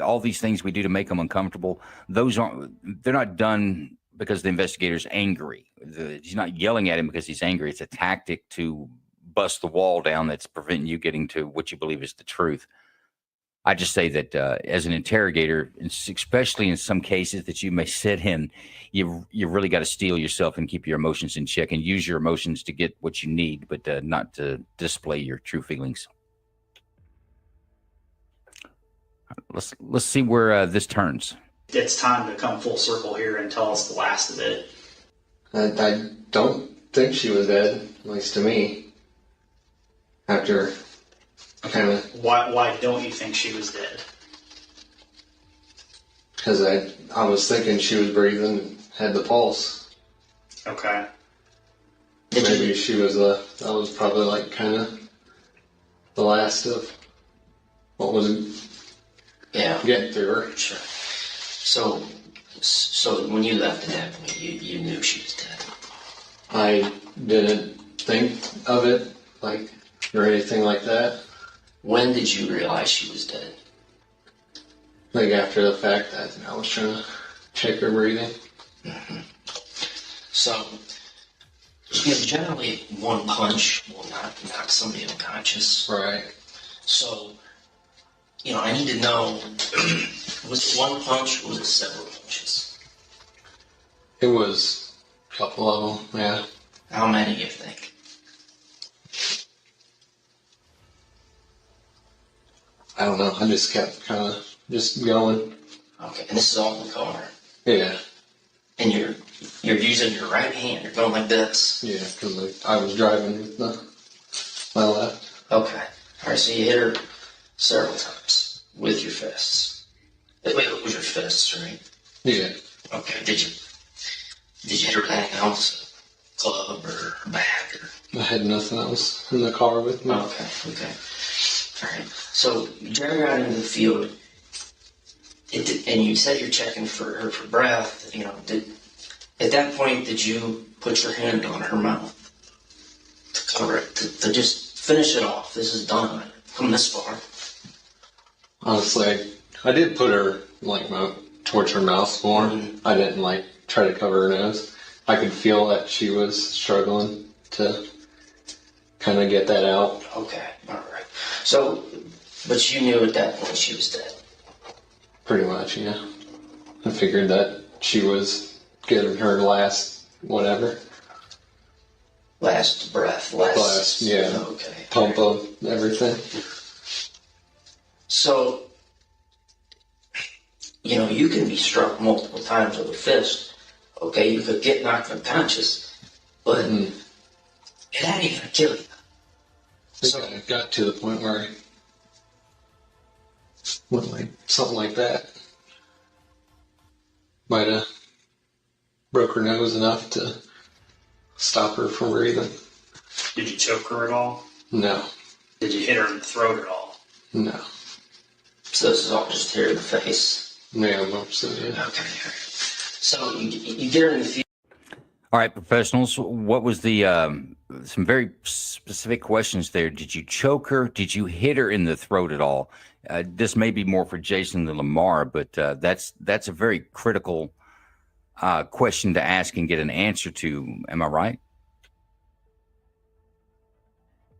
Speaker 6: all these things we do to make them uncomfortable, they're not done because the investigator's angry. He's not yelling at him because he's angry. It's a tactic to bust the wall down that's preventing you getting to what you believe is the truth. I just say that as an interrogator, especially in some cases that you may sit in, you really got to steel yourself and keep your emotions in check and use your emotions to get what you need, but not to display your true feelings. Let's see where this turns.
Speaker 13: It's time to come full circle here and tell us the last of it.
Speaker 4: I don't think she was dead, at least to me. After kind of.
Speaker 13: Why don't you think she was dead?
Speaker 4: Because I was thinking she was breathing and had the pulse.
Speaker 13: Okay.
Speaker 4: Maybe she was that was probably like kind of the last of what was getting to her.
Speaker 9: Sure. So when you left at that point, you knew she was dead.
Speaker 4: I didn't think of it or anything like that.
Speaker 9: When did you realize she was dead?
Speaker 4: Like after the fact that I was trying to check her breathing.
Speaker 9: Mm-hmm. So, generally one punch will not knock somebody unconscious.
Speaker 4: Right.
Speaker 9: So, I need to know, was it one punch or was it several punches?
Speaker 4: It was a couple of them, yeah.
Speaker 9: How many, you think?
Speaker 4: I don't know. I just kept kind of just going.
Speaker 9: Okay, and this is all in the car.
Speaker 4: Yeah.
Speaker 9: And you're using your right hand. You're going like this.
Speaker 4: Yeah, because I was driving with my left.
Speaker 9: Okay. All right. So you hit her several times with your fists. Wait, it was your fists, right?
Speaker 4: Yeah.
Speaker 9: Okay. Did you hit her with anything else? A club or a bag? Or?
Speaker 4: I had nothing else in the car with me.
Speaker 9: Okay. All right. So you drive out into the field, and you said you're checking for her for breath. At that point, did you put your hand on her mouth to cover it, to just finish it off? This is done. Come this far.
Speaker 4: Honestly, I did put her towards her mouth more. Mm-hmm. I didn't try to cover her nose. I could feel that she was struggling to kind of get that out.
Speaker 9: Okay, all right. So, but you knew at that point she was dead.
Speaker 4: Pretty much, yeah. I figured that she was getting her last whatever.
Speaker 9: Last breath. Last
Speaker 4: yeah.
Speaker 9: Okay.
Speaker 4: Pump of everything.
Speaker 9: So, you can be struck multiple times with a fist. Okay, you could get knocked unconscious, but it ain't even gonna kill you.
Speaker 4: So I got to the point where I went something like that. Might have broke her nose enough to stop her from breathing.
Speaker 13: Did you choke her at all?
Speaker 4: No.
Speaker 13: Did you hit her in the throat at all?
Speaker 4: No.
Speaker 9: So this is all just here in the face?
Speaker 4: Yeah, most of it.
Speaker 9: Okay. So you get her in the field.
Speaker 6: All right, professionals, what was the some very specific questions there? Did you choke her? Did you hit her in the throat at all? This may be more for Jason than Lamar, but that's a very critical question to ask and get an answer to. Am I right?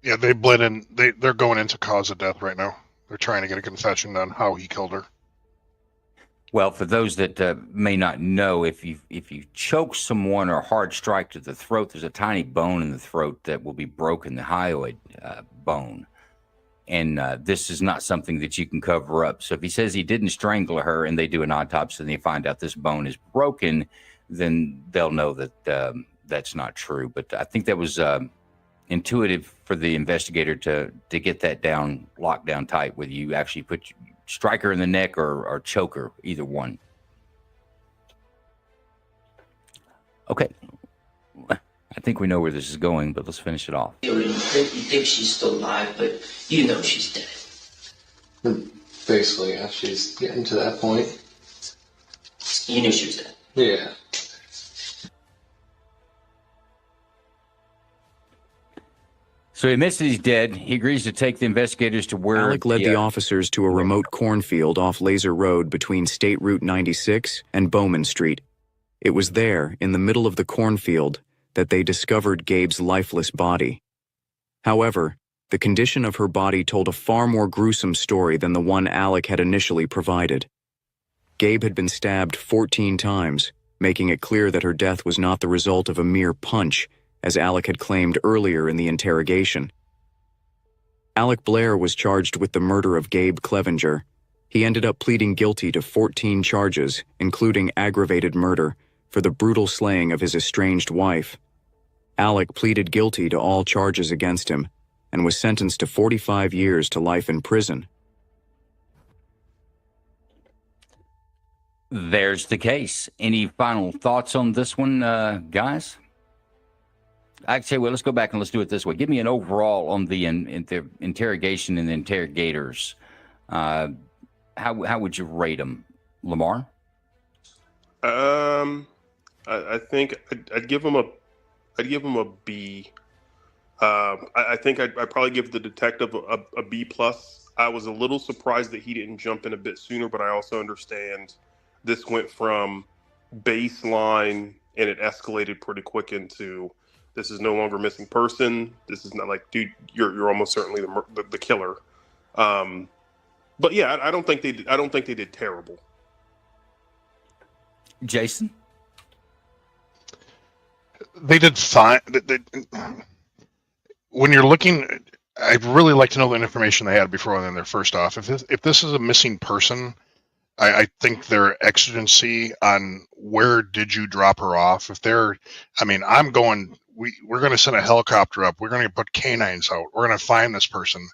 Speaker 10: Yeah, they blend in. They're going into cause of death right now. They're trying to get a confession on how he killed her.
Speaker 6: Well, for those that may not know, if you choke someone or hard strike to the throat, there's a tiny bone in the throat that will be broken, the hyoid bone. And this is not something that you can cover up. So if he says he didn't strangle her and they do an autopsy and they find out this bone is broken, then they'll know that that's not true. But I think that was intuitive for the investigator to get that locked down tight, whether you actually strike her in the neck or choke her, either one. Okay. I think we know where this is going, but let's finish it off.
Speaker 9: You think she's still alive, but you know she's dead.
Speaker 4: And basically, yeah, she's getting to that point.
Speaker 9: You knew she was dead.
Speaker 4: Yeah.
Speaker 6: So he admits that he's dead. He agrees to take the investigators to where
Speaker 15: Alec led the officers to a remote cornfield off Laser Road between State Route 96 and Bowman Street. It was there, in the middle of the cornfield, that they discovered Gabe's lifeless body. However, the condition of her body told a far more gruesome story than the one Alec had initially provided. Gabe had been stabbed 14 times, making it clear that her death was not the result of a mere punch, as Alec had claimed earlier in the interrogation. Alec Blair was charged with the murder of Gabe Clevenger. He ended up pleading guilty to 14 charges, including aggravated murder, for the brutal slaying of his estranged wife. Alec pleaded guilty to all charges against him and was sentenced to 45 years to life in prison.
Speaker 6: There's the case. Any final thoughts on this one, guys? I'd say, well, let's go back and let's do it this way. Give me an overall on the interrogation and the interrogators. How would you rate them, Lamar?
Speaker 7: I think I'd give him a B. I think I'd probably give the detective a B plus. I was a little surprised that he didn't jump in a bit sooner, but I also understand this went from baseline and it escalated pretty quick into this is no longer missing person. This is not like, dude, you're almost certainly the killer. But yeah, I don't think they did terrible.
Speaker 6: Jason?
Speaker 10: They did fine. When you're looking, I'd really like to know the information they had before and then they're first off. If this is a missing person, I think their exigency on where did you drop her off? If they're, I mean, I'm going, we're going to send a helicopter up. We're going to put canines out. We're going to find this person.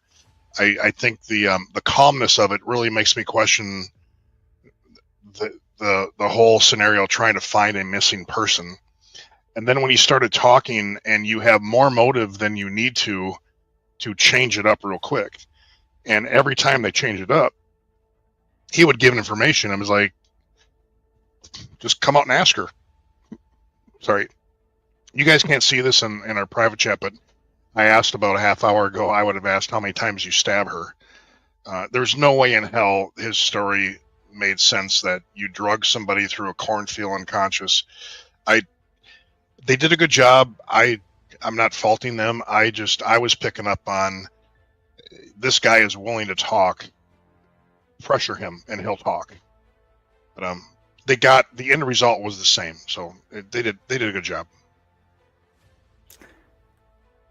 Speaker 10: I think the calmness of it really makes me question the whole scenario, trying to find a missing person. And then when you started talking and you have more motive than you need to change it up real quick. And every time they change it up, he would give information. I was like, just come out and ask her. Sorry. You guys can't see this in our private chat, but I asked about a half hour ago, I would have asked how many times you stab her. There's no way in hell his story made sense that you drug somebody through a cornfield unconscious. They did a good job. I'm not faulting them. I was picking up on this guy is willing to talk. Pressure him and he'll talk. But the end result was the same. So they did a good job.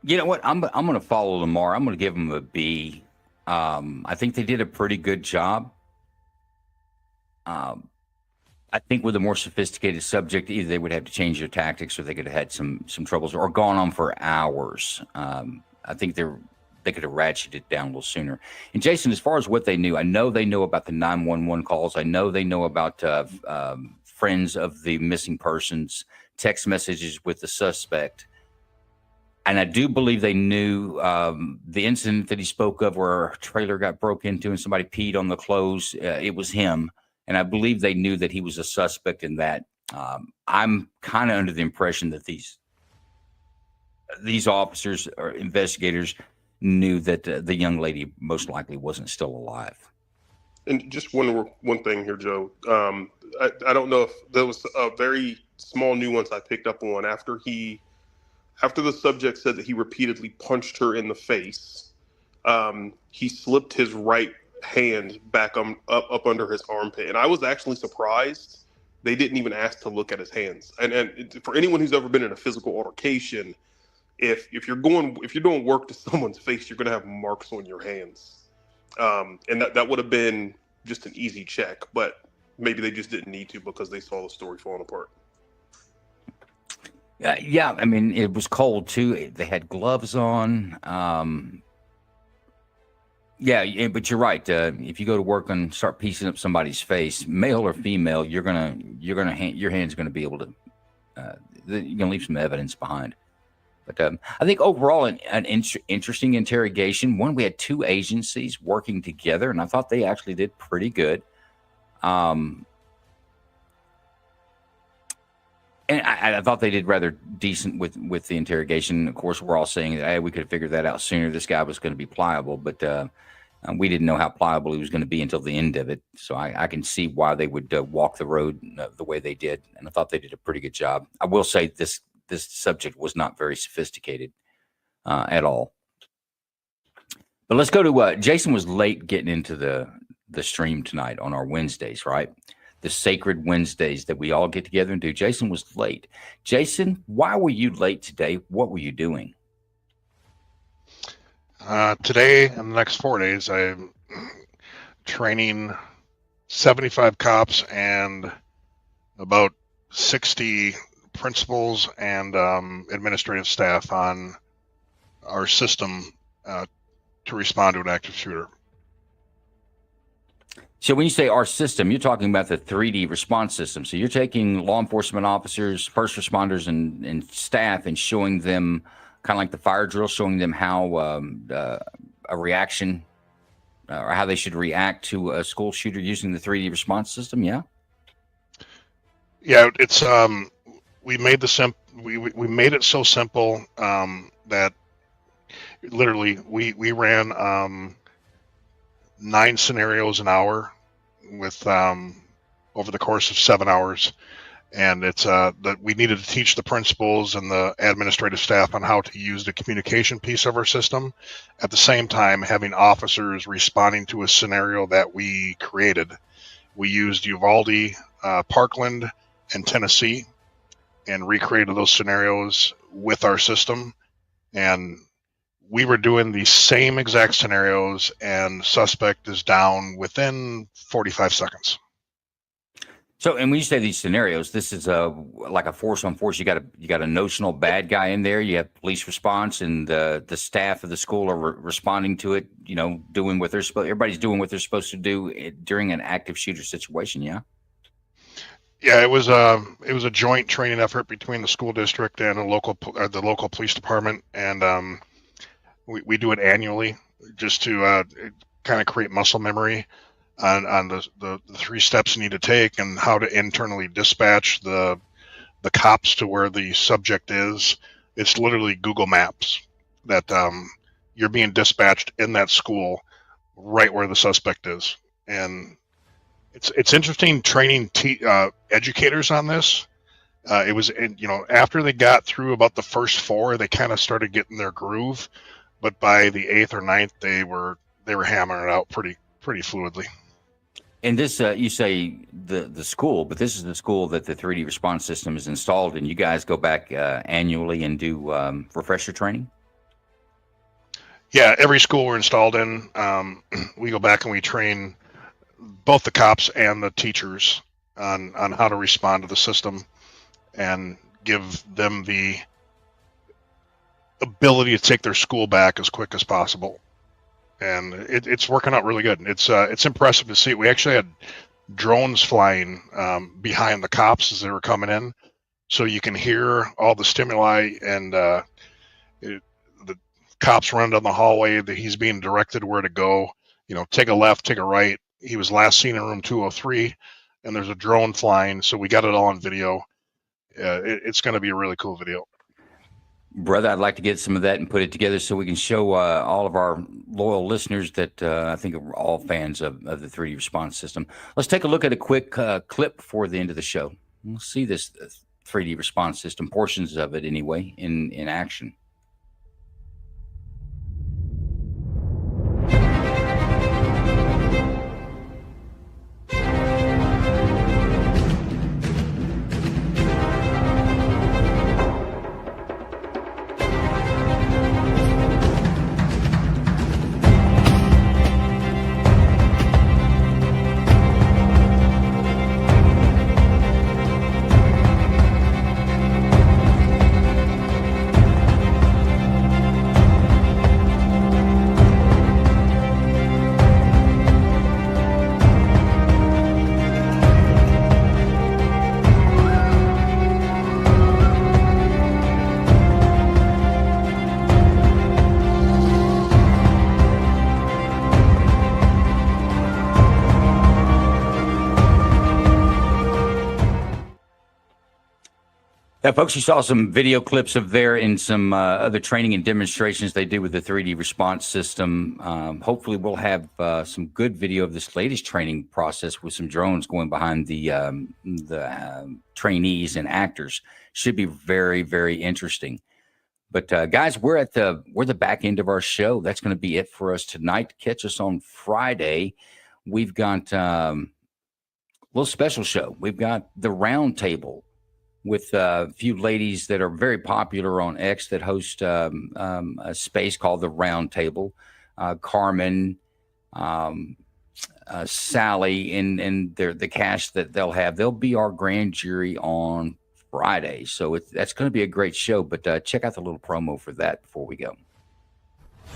Speaker 6: You know what? I'm going to follow Lamar. I'm going to give him a B. I think they did a pretty good job. I think with a more sophisticated subject, either they would have to change their tactics or they could have had some troubles or gone on for hours. I think they could have ratcheted it down a little sooner. And Jason, as far as what they knew, I know they know about the 911 calls. I know they know about friends of the missing persons, text messages with the suspect. And I do believe they knew the incident that he spoke of where a trailer got broke into and somebody peed on the clothes. It was him. And I believe they knew that he was a suspect in that. I'm kind of under the impression that these officers or investigators knew that the young lady most likely wasn't still alive.
Speaker 7: And just one thing here, Joe. I don't know if there was a very small nuance I picked up on after the subject said that he repeatedly punched her in the face. He slipped his right hand back up under his armpit, and I was actually surprised they didn't even ask to look at his hands. And for anyone who's ever been in a physical altercation, if you're doing work to someone's face, you're going to have marks on your hands, and that would have been just an easy check, but maybe they just didn't need to because they saw the story falling apart.
Speaker 6: Yeah, I mean, it was cold too. They had gloves on. Yeah, but you're right. If you go to work and start piecing up somebody's face, male or female, your hand's gonna be able to. You're gonna leave some evidence behind. But I think overall, an interesting interrogation. One, we had two agencies working together, and I thought they actually did pretty good. And I thought they did rather decent with the interrogation. Of course, we're all saying that, hey, we could have figured that out sooner. This guy was going to be pliable, but we didn't know how pliable he was going to be until the end of it. So I can see why they would walk the road the way they did, and I thought they did a pretty good job. I will say this subject was not very sophisticated at all. But let's go to Jason was late getting into the stream tonight on our Wednesdays, right? The sacred Wednesdays that we all get together and do. Jason was late. Jason, why were you late today? What were you doing?
Speaker 10: Today and the next 4 days, I'm training 75 cops and about 60 principals and administrative staff on our system to respond to an active shooter.
Speaker 6: So when you say our system, you're talking about the 3D response system. So you're taking law enforcement officers, first responders, and staff and showing them, kind of like the fire drill, showing them how a reaction or how they should react to a school shooter using the 3D response system. Yeah.
Speaker 10: Yeah, it's we made we made it so simple that literally we ran 9 scenarios an hour with over the course of 7 hours, and it's that we needed to teach the principals and the administrative staff on how to use the communication piece of our system, at the same time having officers responding to a scenario that we created. We used Uvalde, Parkland, and Tennessee, and recreated those scenarios with our system, and we were doing the same exact scenarios, and suspect is down within 45 seconds.
Speaker 6: So, and when you say these scenarios, this is like a force on force. You got a notional bad guy in there. You have police response, and the staff of the school are responding to it. You know, doing what they're supposed. Everybody's doing what they're supposed to do during an active shooter situation. Yeah.
Speaker 10: Yeah, it was a joint training effort between the school district and the local police department, and we do it annually just to kind of create muscle memory on the 3 steps you need to take and how to internally dispatch the cops to where the subject is. It's literally Google Maps that you're being dispatched in that school right where the suspect is. And it's interesting training educators on this. It was, after they got through about the first 4, they kind of started getting their groove. But by the 8th or 9th, they were hammering it out pretty fluidly.
Speaker 6: And this, you say the school, but this is the school that the 3D response system is installed in. You guys go back annually and do refresher training?
Speaker 10: Yeah, every school we're installed in, we go back and we train both the cops and the teachers on how to respond to the system and give them the ability to take their school back as quick as possible. And it's working out really good. It's impressive to see. We actually had drones flying behind the cops as they were coming in, so you can hear all the stimuli, and the cops run down the hallway that he's being directed where to go. Take a left, take a right. He was last seen in room 203, and there's a drone flying, so we got it all on video. It's going to be a really cool video.
Speaker 6: Brother, I'd like to get some of that and put it together so we can show all of our loyal listeners that I think are all fans of the 3D response system. Let's take a look at a quick clip before the end of the show. We'll see this 3D response system, portions of it anyway, in action. Now, folks, you saw some video clips of there in some other training and demonstrations they did with the 3D response system. Hopefully, we'll have some good video of this latest training process with some drones going behind the trainees and actors. Should be very, very interesting. But guys, we're the back end of our show. That's going to be it for us tonight. Catch us on Friday. We've got a little special show. We've got the round table with a few ladies that are very popular on X that host a space called the Round Table. Carmen, Sally, and the cast that they'll have. They'll be our grand jury on Friday. So that's going to be a great show. But check out the little promo for that before we go.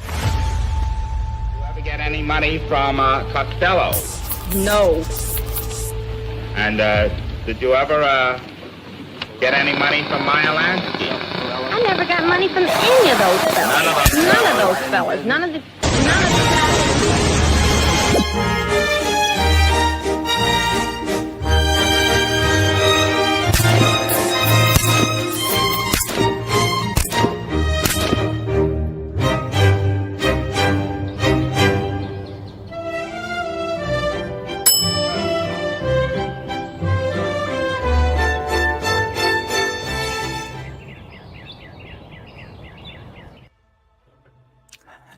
Speaker 1: You ever get any money from Costello?
Speaker 2: No.
Speaker 1: And did you ever get any money from Maya Lansky?
Speaker 2: I never got money from any of those fellas. None of those fellas. None of the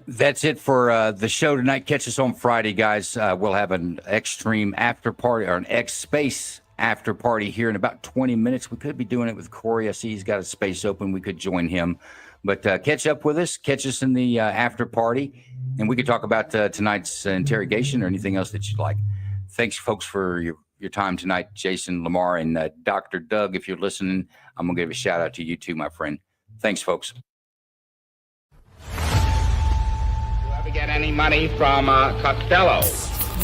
Speaker 6: That's it for the show tonight. Catch us on Friday, guys. We'll have an Extreme after party or an X Space after party here in about 20 minutes. We could be doing it with Corey. I see he's got a space open. We could join him. But catch up with us. Catch us in the after party. And we could talk about tonight's interrogation or anything else that you'd like. Thanks, folks, for your time tonight. Jason, Lamar, and Dr. Doug, if you're listening, I'm going to give a shout out to you too, my friend. Thanks, folks.
Speaker 1: Get any money from Costello?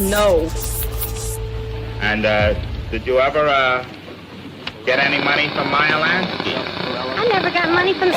Speaker 2: No.
Speaker 1: And did you ever get any money from Maya Lansky?
Speaker 2: I never got money from